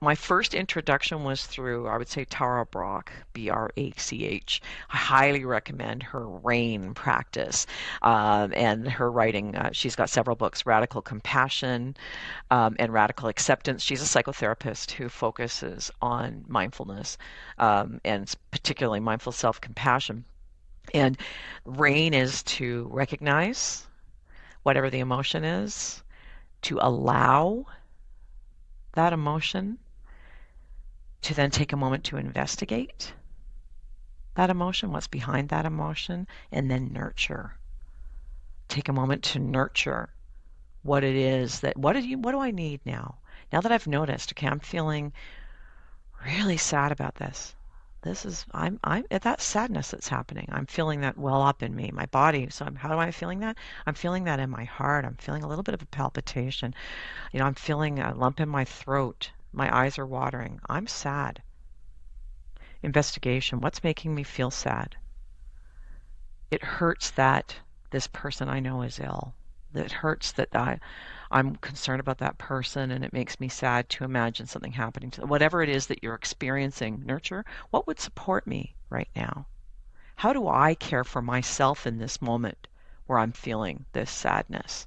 My first introduction was through, I would say, Tara Brach, Brach. I highly recommend her RAIN practice and her writing. She's got several books: Radical Compassion and Radical Acceptance. She's a psychotherapist who focuses on mindfulness and particularly mindful self-compassion. And RAIN is to recognize whatever the emotion is, to allow that emotion, to then take a moment to investigate that emotion, what's behind that emotion, and then nurture. Take a moment to nurture what it is that, what do I need now? Now that I've noticed, okay, I'm feeling really sad about this. I'm at that sadness that's happening. I'm feeling that well up in me, my body. So how am I feeling that? I'm feeling that in my heart. I'm feeling a little bit of a palpitation. I'm feeling a lump in my throat. My eyes are watering. I'm sad. Investigation. What's making me feel sad? It hurts that this person I know is ill. It hurts that I'm concerned about that person, and it makes me sad to imagine something happening to them. Whatever it is that you're experiencing, nurture. What would support me right now? How do I care for myself in this moment where I'm feeling this sadness?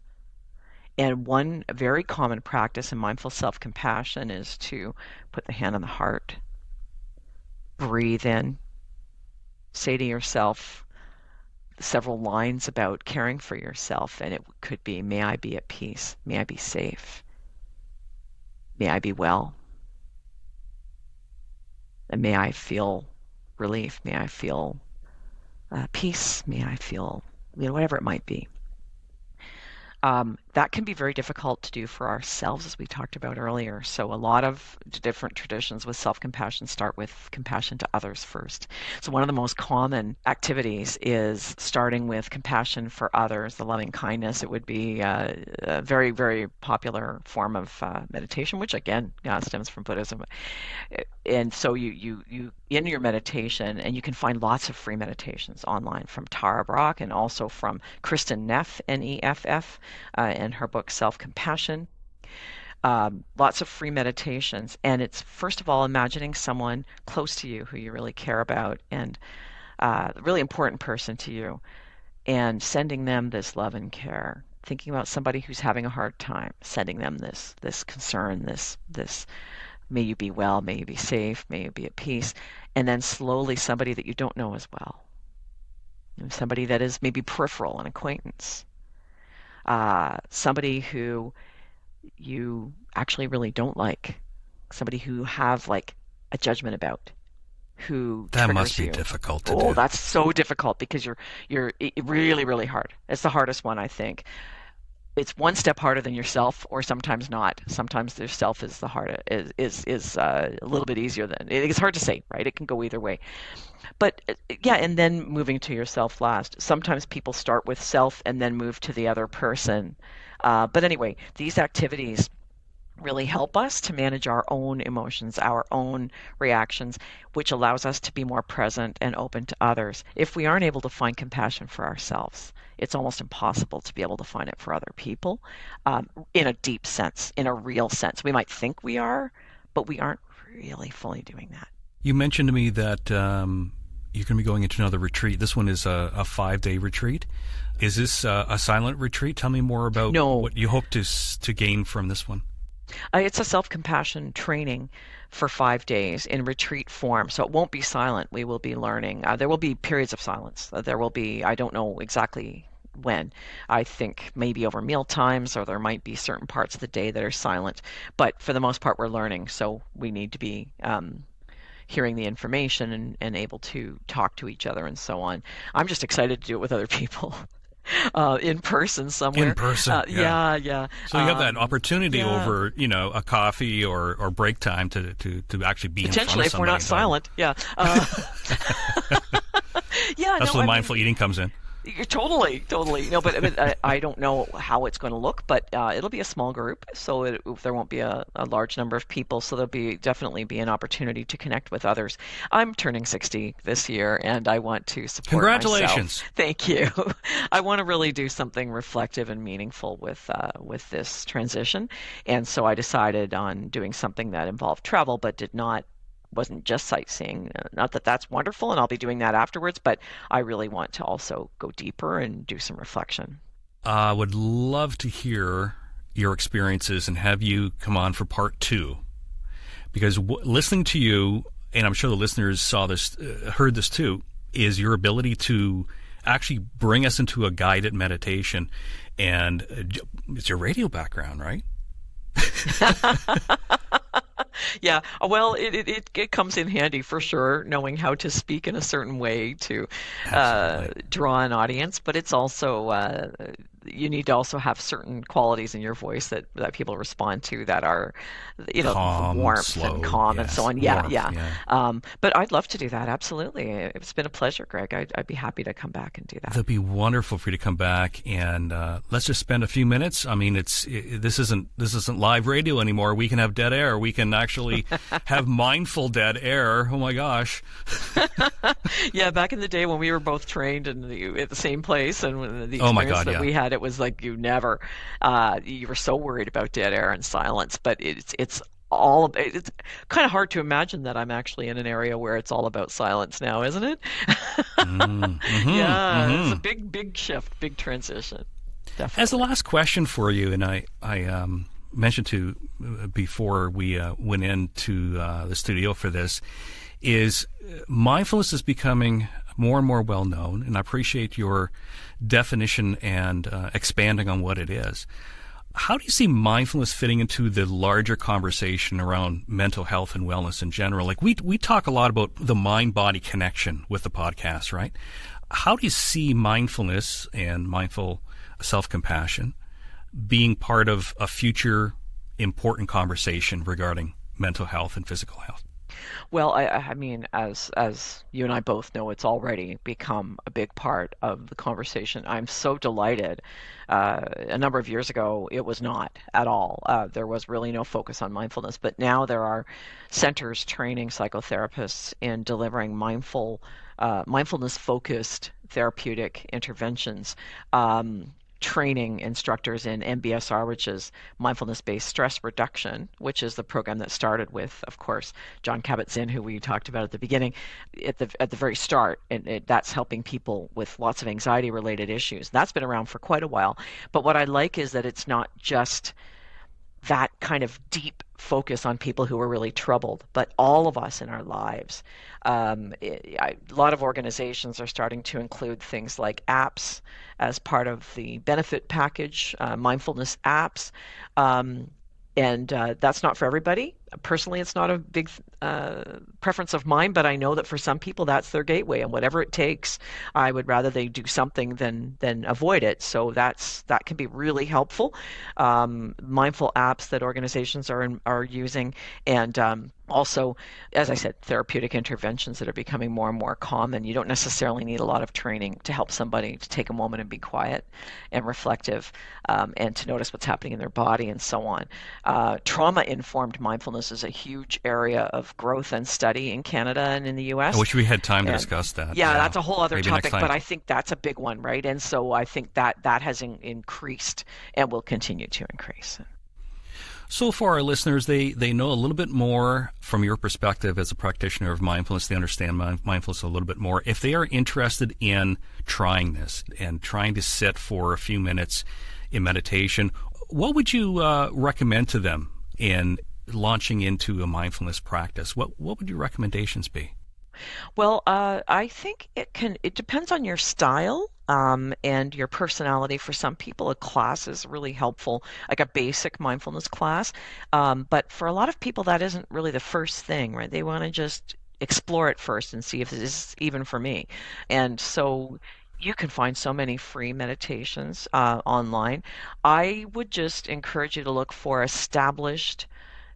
And one very common practice in mindful self-compassion is to put the hand on the heart, breathe in, say to yourself several lines about caring for yourself, and it could be, may I be at peace, may I be safe, may I be well, and may I feel relief, may I feel peace, may I feel, whatever it might be. That can be very difficult to do for ourselves, as we talked about earlier. So a lot of different traditions with self-compassion start with compassion to others first. So one of the most common activities is starting with compassion for others, the loving kindness. It would be a very, very popular form of meditation, which again stems from Buddhism. And so you in your meditation, and you can find lots of free meditations online from Tara Brach and also from Kristen Neff, Neff, in her book Self-Compassion. Lots of free meditations, and it's first of all imagining someone close to you who you really care about, and a really important person to you, and sending them this love and care. Thinking about somebody who's having a hard time, sending them this concern, this may you be well, may you be safe, may you be at peace. And then slowly somebody that you don't know as well. Somebody that is maybe peripheral, an acquaintance. Somebody who you actually really don't like. Somebody who you have like a judgment about. Who That must triggers be you. difficult to do. Oh, that's so difficult because you're really, really hard. It's the hardest one, I think. It's one step harder than yourself, or sometimes not. Sometimes yourself is the hardest, is a little bit easier than it's hard to say, right? It can go either way. But yeah, and then moving to yourself last. Sometimes people start with self and then move to the other person. But anyway, these activities really help us to manage our own emotions, our own reactions, which allows us to be more present and open to others. If we aren't able to find compassion for ourselves, it's almost impossible to be able to find it for other people in a deep sense, in a real sense. We might think we are, but we aren't really fully doing that. You mentioned to me that you're going to be going into another retreat. This one is a 5-day retreat. Is this a silent retreat? Tell me more about what you hope to gain from this one. It's a self-compassion training for 5 days in retreat form. So it won't be silent. We will be learning. There will be periods of silence. There will be, I don't know exactly when. I think maybe over meal times, or there might be certain parts of the day that are silent. But for the most part, we're learning. So we need to be hearing the information and able to talk to each other and so on. I'm just excited to do it with other people. In person somewhere. In person, yeah. So you have that opportunity over, a coffee or break time to actually be in front of somebody. Potentially, if we're not silent, yeah. That's where the mindful eating comes in. Totally. No, but I don't know how it's going to look, but it'll be a small group, so there won't be a large number of people. So there'll definitely be an opportunity to connect with others. I'm turning 60 this year, and I want to support Congratulations. myself. Thank you. I want to really do something reflective and meaningful with this transition, and so I decided on doing something that involved travel, but wasn't just sightseeing. Not that that's wonderful, and I'll be doing that afterwards, but I really want to also go deeper and do some reflection. I would love to hear your experiences and have you come on for part 2, because listening to you, and I'm sure the listeners saw this, heard this too, is your ability to actually bring us into a guided meditation, and it's your radio background, right? Yeah, well, it comes in handy for sure, knowing how to speak in a certain way to draw an audience, but it's also you need to also have certain qualities in your voice that people respond to that are, calm, warmth slow, and calm and so on. Yeah. But I'd love to do that. Absolutely. It's been a pleasure, Greg. I'd be happy to come back and do that. That'd be wonderful for you to come back, and let's just spend a few minutes. I mean, this isn't live radio anymore. We can have dead air. We can actually have mindful dead air. Oh my gosh. Yeah, back in the day when we were both trained at the same place, and the experience that we had, it was like you were so worried about dead air and silence, but it's kind of hard to imagine that I'm actually in an area where it's all about silence now, isn't it? It's a big shift, big transition. Definitely. As the last question for you, and I mentioned to before we went into the studio for this, is mindfulness is becoming more and more well known, and I appreciate your definition and expanding on what it is. How do you see mindfulness fitting into the larger conversation around mental health and wellness in general? Like we talk a lot about the mind-body connection with the podcast, right? How do you see mindfulness and mindful self-compassion being part of a future important conversation regarding mental health and physical health? Well, I mean, as you and I both know, it's already become a big part of the conversation. I'm so delighted. A number of years ago, it was not at all. There was really no focus on mindfulness, but now there are centers training psychotherapists in delivering mindfulness-focused therapeutic interventions. Training instructors in MBSR, which is mindfulness-based stress reduction, which is the program that started with, of course, John Kabat-Zinn, who we talked about at the beginning, at the very start, and that's helping people with lots of anxiety-related issues. That's been around for quite a while. But what I like is that it's not just that kind of deep focus on people who are really troubled, but all of us in our lives. A lot of organizations are starting to include things like apps as part of the benefit package, mindfulness apps. And that's not for everybody. Personally, it's not a big preference of mine, but I know that for some people that's their gateway, and whatever it takes, I would rather they do something than avoid it. So that can be really helpful. Mindful apps that organizations are using, and also, as I said, therapeutic interventions that are becoming more and more common. You don't necessarily need a lot of training to help somebody to take a moment and be quiet and reflective, and to notice what's happening in their body and so on. Trauma-informed mindfulness is a huge area of growth and study in Canada and in the U.S. I wish we had time to discuss that. Yeah, that's a whole other Maybe topic, but I think that's a big one, right? And so I think that has increased and will continue to increase. So for our listeners, they know a little bit more from your perspective as a practitioner of mindfulness. They understand mindfulness a little bit more. If they are interested in trying this and trying to sit for a few minutes in meditation, what would you recommend to them in launching into a mindfulness practice? What would your recommendations be? Well, I think it depends on your style and your personality. For some people, a class is really helpful, like a basic mindfulness class. But for a lot of people, that isn't really the first thing, right? They want to just explore it first and see if this is even for me. And so you can find so many free meditations online. I would just encourage you to look for established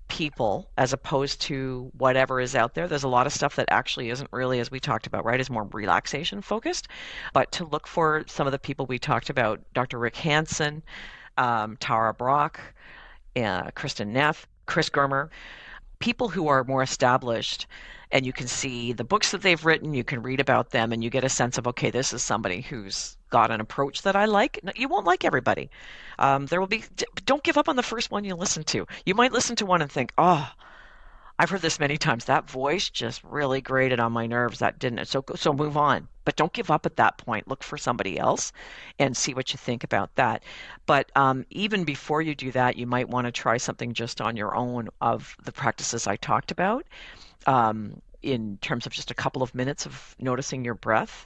people as opposed to whatever is out there. There's a lot of stuff that actually isn't really, as we talked about, right, is more relaxation focused. But to look for some of the people we talked about, Dr. Rick Hansen, Tara Brach, Kristen Neff, Chris Germer, people who are more established, and you can see the books that they've written, you can read about them, and you get a sense of, okay, this is somebody who's got an approach that I like. You won't like everybody. Don't give up on the first one you listen to. You might listen to one and think, oh, I've heard this many times. That voice just really grated on my nerves. That didn't. So move on. But don't give up at that point. Look for somebody else and see what you think about that. But even before you do that, you might want to try something just on your own of the practices I talked about, in terms of just a couple of minutes of noticing your breath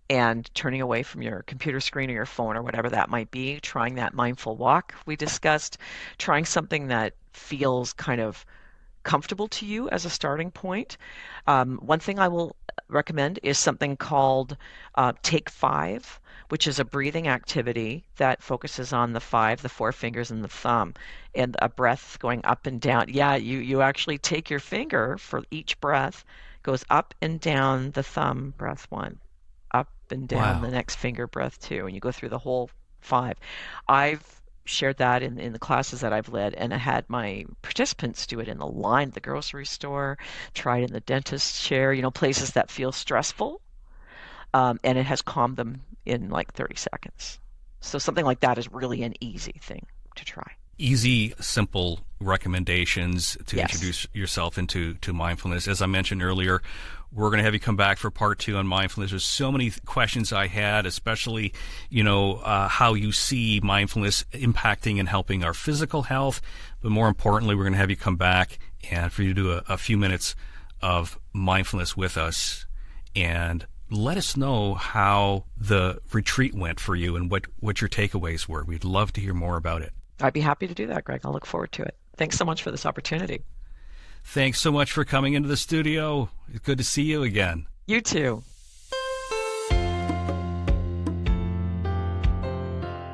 and turning away from your computer screen or your phone or whatever that might be, trying that mindful walk we discussed, trying something that feels kind of comfortable to you as a starting point. One thing I will recommend is something called Take 5, which is a breathing activity that focuses on the 5, the 4 fingers and the thumb, and a breath going up and down. Yeah, you actually take your finger for each breath, goes up and down the thumb, breath 1, up and down the next finger, breath 2, and you go through the whole 5. I've shared that in the classes that I've led, and I had my participants do it in the line at the grocery store, try it in the dentist's chair, places that feel stressful, and it has calmed them in like 30 seconds. So something like that is really an easy thing to try. Easy, simple recommendations to Yes. introduce yourself into mindfulness. As I mentioned earlier, we're going to have you come back for part 2 on mindfulness. There's so many questions I had, especially, how you see mindfulness impacting and helping our physical health. But more importantly, we're going to have you come back and for you to do a few minutes of mindfulness with us and let us know how the retreat went for you and what your takeaways were. We'd love to hear more about it. I'd be happy to do that, Greg. I'll look forward to it. Thanks so much for this opportunity. Thanks so much for coming into the studio. It's good to see you again. You too.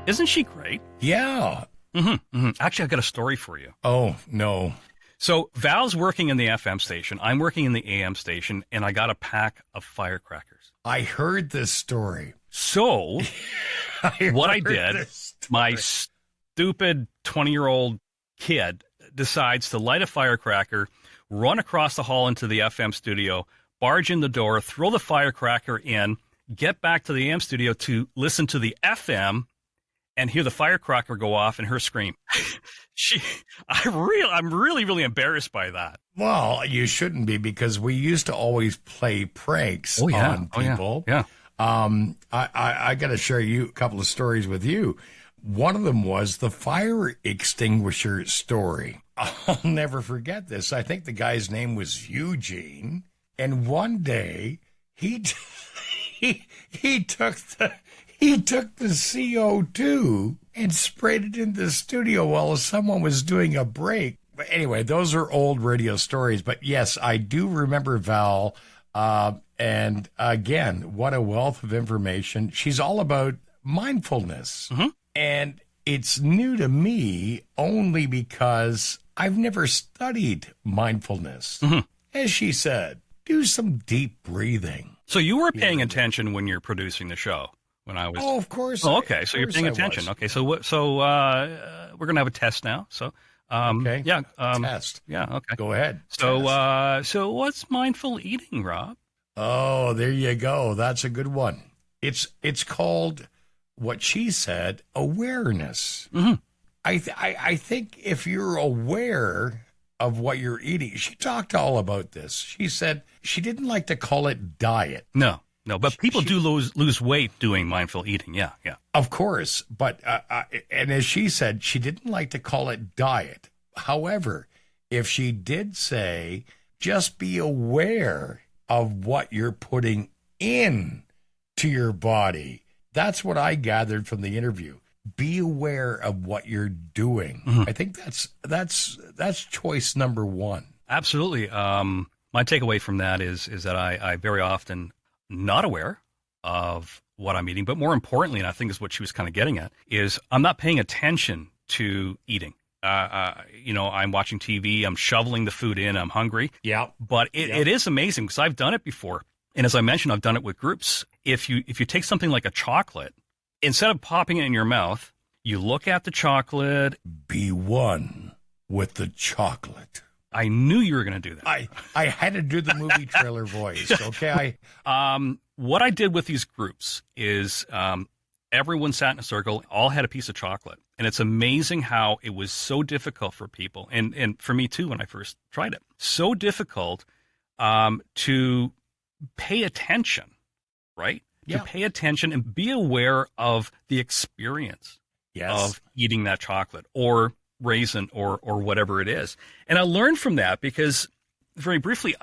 Isn't she great? Yeah. Actually, I've got a story for you. Oh, no. So Val's working in the FM station. I'm working in the AM station, and I got a pack of firecrackers. I heard this story. So what I did, my stupid 20-year-old kid decides to light a firecracker, run across the hall into the FM studio, barge in the door, throw the firecracker in, get back to the AM studio to listen to the FM and hear the firecracker go off and her scream. I'm really embarrassed by that. Well, you shouldn't be, because we used to always play pranks on people. Yeah. I got to share a couple of stories with you. One of them was the fire extinguisher story. I'll never forget this. I think the guy's name was Eugene, and one day he took the CO2 and sprayed it in the studio while someone was doing a break. But anyway, those are old radio stories. But yes, I do remember Val. And again, what a wealth of information. She's all about mindfulness. Mm-hmm. And it's new to me only because I've never studied mindfulness. Mm-hmm. As she said, do some deep breathing. So you were paying attention when you're producing the show. When I was. Oh, of course. Oh, okay. So you're paying attention. Okay. So we're gonna have a test now. So okay. Yeah. Test. Yeah. Okay. Go ahead. So what's mindful eating, Rob? Oh, there you go. That's a good one. It's called, what she said, awareness. Mm-hmm. I think if you're aware of what you're eating, she talked all about this. She said she didn't like to call it diet. No, but people do lose weight doing mindful eating. Yeah. Of course, but and as she said, she didn't like to call it diet. However, if she did say, just be aware of what you're putting in to your body. That's what I gathered from the interview. Be aware of what you're doing. Mm-hmm. I think that's choice number one. Absolutely. My takeaway from that is that I very often not aware of what I'm eating, but more importantly, and I think is what she was kind of getting at, is I'm not paying attention to eating. I'm watching TV, I'm shoveling the food in, I'm hungry. Yeah. But it is amazing because I've done it before. And as I mentioned, I've done it with groups. If you take something like a chocolate, instead of popping it in your mouth, you look at the chocolate. Be one with the chocolate. I knew you were going to do that. I had to do the movie trailer voice, okay? What I did with these groups is everyone sat in a circle, all had a piece of chocolate. And it's amazing how it was so difficult for people, and for me too when I first tried it, so difficult to pay attention, right? Yeah. To pay attention and be aware of the experience of eating that chocolate or raisin or whatever it is. And I learned from that because, very briefly,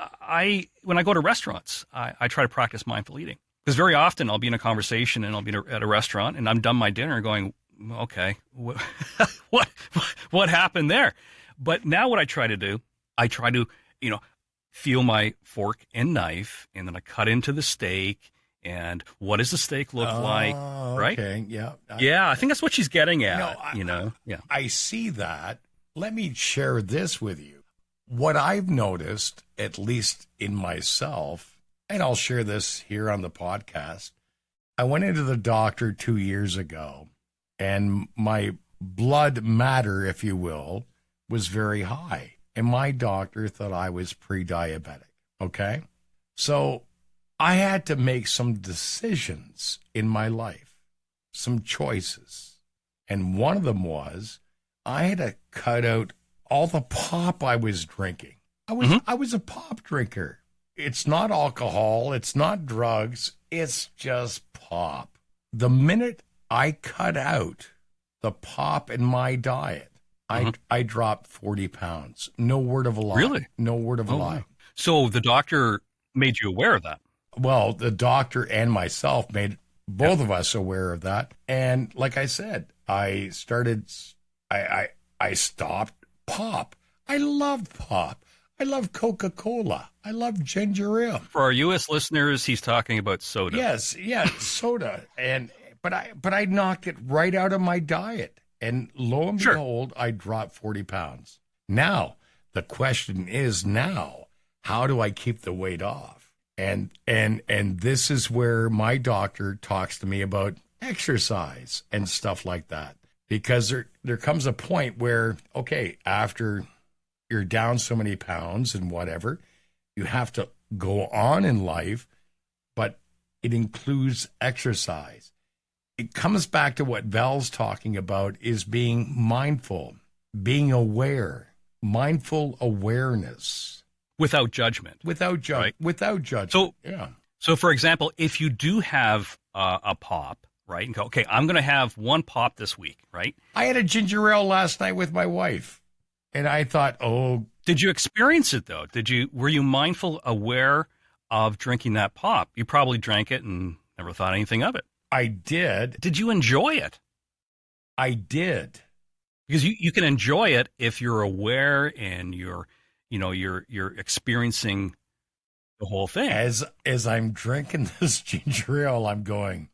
when I go to restaurants, I try to practice mindful eating. Because very often I'll be in a conversation and I'll be at a restaurant and I'm done my dinner going, okay, what happened there? But now what I try to do, feel my fork and knife, and then I cut into the steak. And what does the steak look like? Right? Okay, yeah. I think that's what she's getting at. Yeah. I see that. Let me share this with you. What I've noticed, at least in myself, and I'll share this here on the podcast. I went into the doctor 2 years ago, and my blood matter, if you will, was very high. And my doctor thought I was pre-diabetic, okay? So I had to make some decisions in my life, some choices. And one of them was I had to cut out all the pop I was drinking. I was a pop drinker. It's not alcohol. It's not drugs. It's just pop. The minute I cut out the pop in my diet, I dropped 40 pounds. No word of a lie. Really? No word of a lie. So the doctor made you aware of that? Well, the doctor and myself made both of us aware of that. And like I said, I stopped pop. I love pop. I love Coca-Cola. I love ginger ale. For our U.S. listeners, he's talking about soda. Yes, soda. But I knocked it right out of my diet. And lo and behold, I dropped 40 pounds. Now, the question is how do I keep the weight off? And this is where my doctor talks to me about exercise and stuff like that. Because there comes a point where, okay, after you're down so many pounds and whatever, you have to go on in life, but it includes exercise. It comes back to what Val's talking about is being mindful, being aware, mindful awareness. Without judgment. Without judgment. So for example, if you do have a pop, right, and go, okay, I'm going to have one pop this week, right? I had a ginger ale last night with my wife, and I thought, Did you experience it, though? Were you mindful, aware of drinking that pop? You probably drank it and never thought anything of it. I did. Did you enjoy it? I did. Because you can enjoy it if you're aware and you're experiencing the whole thing. As I'm drinking this ginger ale, I'm going,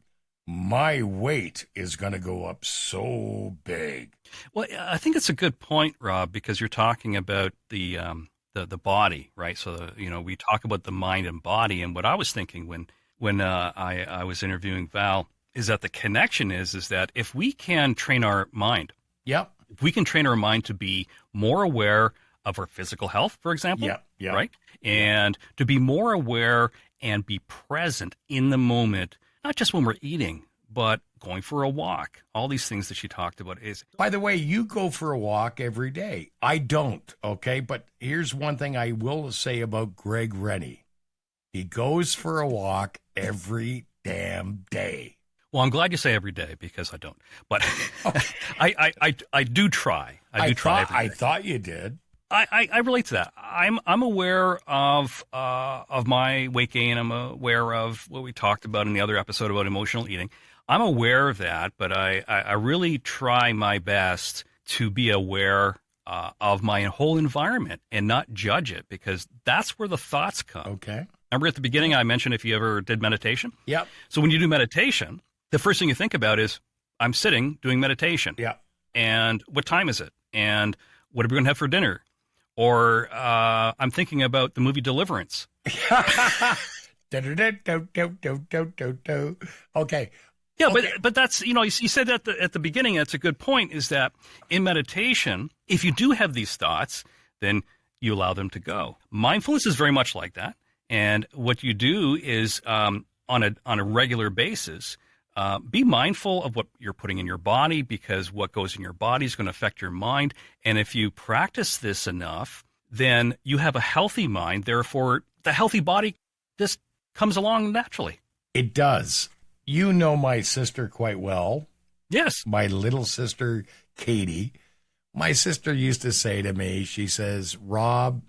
my weight is going to go up so big. Well, I think it's a good point, Rob, because you're talking about the body, right? So we talk about the mind and body, and what I was thinking when I was interviewing Val is that the connection is that if we can train our mind, if we can train our mind to be more aware of our physical health, for example, right, and to be more aware and be present in the moment, not just when we're eating, but going for a walk, all these things that she talked about is. By the way, you go for a walk every day. I don't, okay? But here's one thing I will say about Greg Rennie. He goes for a walk every damn day. Well, I'm glad you say every day because I don't. But Okay. I do try. I try every day. I thought you did. I relate to that. I'm aware of my weight gain. I'm aware of what we talked about in the other episode about emotional eating. I'm aware of that, but I really try my best to be aware of my whole environment and not judge it, because that's where the thoughts come. Okay. Remember at the beginning I mentioned if you ever did meditation? Yep. So when you do meditation, the first thing you think about is, I'm sitting doing meditation. Yep. And what time is it? And what are we going to have for dinner? Or I'm thinking about the movie Deliverance. Okay. Yeah, Okay. but that's, you said that at the beginning, that's a good point, is that in meditation, if you do have these thoughts, then you allow them to go. Mindfulness is very much like that. And what you do is on a regular basis, be mindful of what you're putting in your body, because what goes in your body is going to affect your mind. And if you practice this enough, then you have a healthy mind. Therefore, the healthy body just comes along naturally. It does. You know my sister quite well. Yes. My little sister, Katie. My sister used to say to me, she says, Rob,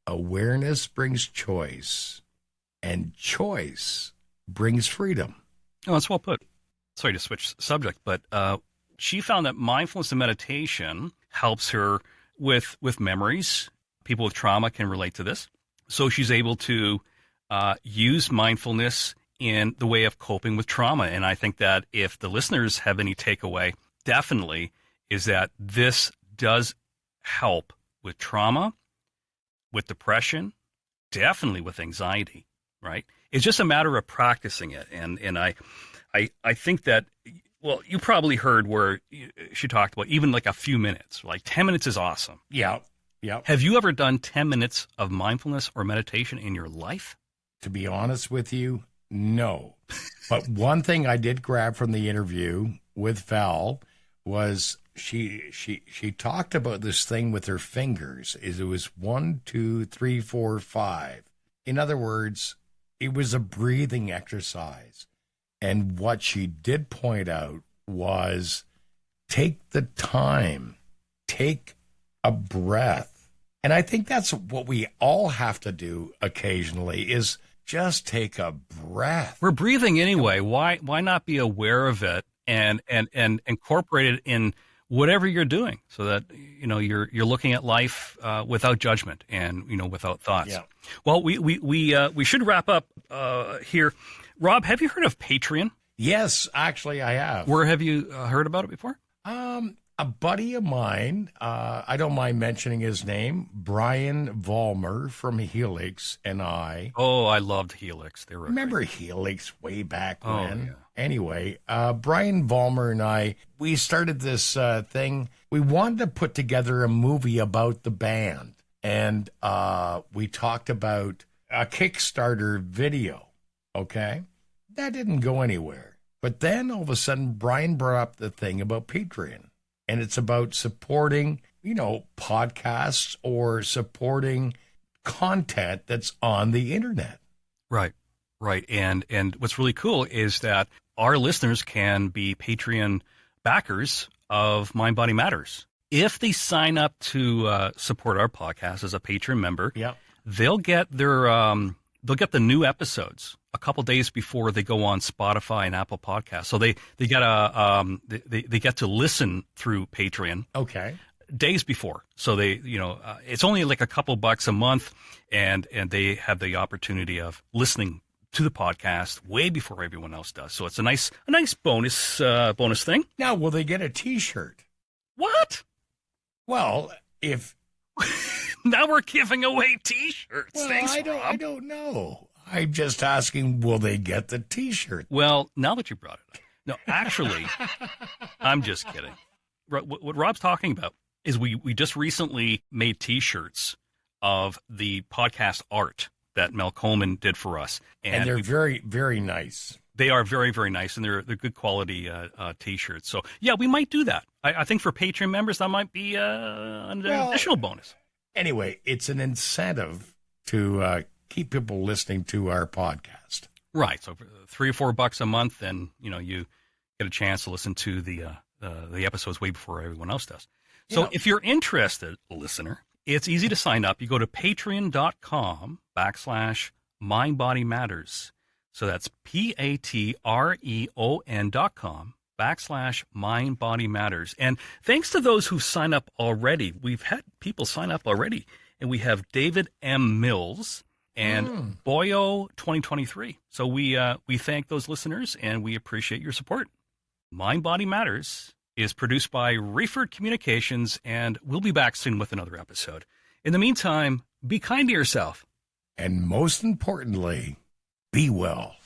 awareness brings choice, and choice brings freedom. Oh, that's well put. Sorry to switch subject, but she found that mindfulness and meditation helps her with memories. People with trauma can relate to this. So she's able to use mindfulness in the way of coping with trauma. And I think that if the listeners have any takeaway, definitely is that this does help with trauma, with depression, definitely with anxiety, right? It's just a matter of practicing it. And I think that, well, you probably heard where she talked about even like a few minutes, like 10 minutes is awesome. Yeah. Yeah. Have you ever done 10 minutes of mindfulness or meditation in your life? To be honest with you, no. But one thing I did grab from the interview with Val was she talked about this thing with her fingers. It was 1, 2, 3, 4, 5. In other words, it was a breathing exercise. And what she did point out was take the time, take a breath. And I think that's what we all have to do occasionally is just take a breath. We're breathing anyway. Why not be aware of it and incorporate it in whatever you're doing, so that you're looking at life without judgment and without thoughts. Yeah. Well, we should wrap up here. Rob, have you heard of Patreon? Yes, actually, I have. Where have you heard about it before? A buddy of mine, I don't mind mentioning his name, Brian Vollmer from Helix, and I. Oh, I loved Helix. They were Remember great. Helix way back Oh, when? yeah. Anyway, Brian Vollmer and I, we started this thing. We wanted to put together a movie about the band, and we talked about a Kickstarter video, okay? That didn't go anywhere. But then all of a sudden, Brian brought up the thing about Patreon. And it's about supporting, podcasts or supporting content that's on the internet. Right. And what's really cool is that our listeners can be Patreon backers of Mind Body Matters. If they sign up to support our podcast as a Patreon member, Yeah. they'll get they'll get the new episodes a couple days before they go on Spotify and Apple Podcasts. So they get to listen through Patreon. Okay. Days before. So they, it's only like a couple bucks a month, and they have the opportunity of listening to the podcast way before everyone else does. So it's a nice bonus thing. Now, will they get a T-shirt? What? Well, if Now we're giving away T-shirts. well, Thanks, I Rob. don't know. I'm just asking, will they get the T-shirt? Well, now that you brought it up. No, actually, I'm just kidding. What Rob's talking about is we just recently made T-shirts of the podcast art that Mel Coleman did for us. And they're very, very nice. They are very, very nice, and they're good quality T-shirts. So, yeah, we might do that. I think for Patreon members, that might be an additional bonus. Anyway, it's an incentive to keep people listening to our podcast. Right. So for $3 or $4 a month, then you get a chance to listen to the episodes way before everyone else does. So if you're interested, listener, it's easy to sign up. You go to patreon.com/mindbodymatters. So that's patreon.com/mindbodymatters. And thanks to those who sign up already, we've had people sign up already. And we have David M. Mills and Boyo 2023. So we thank those listeners, and we appreciate your support. Mind Body Matters is produced by Wreford Communications, and we'll be back soon with another episode. In the meantime, be kind to yourself. And most importantly, be well.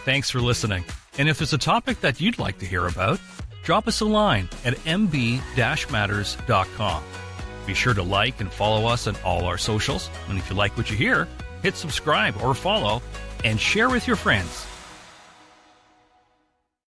Thanks for listening. And if there's a topic that you'd like to hear about, drop us a line at mb-matters.com. Be sure to like and follow us on all our socials. And if you like what you hear, hit subscribe or follow and share with your friends.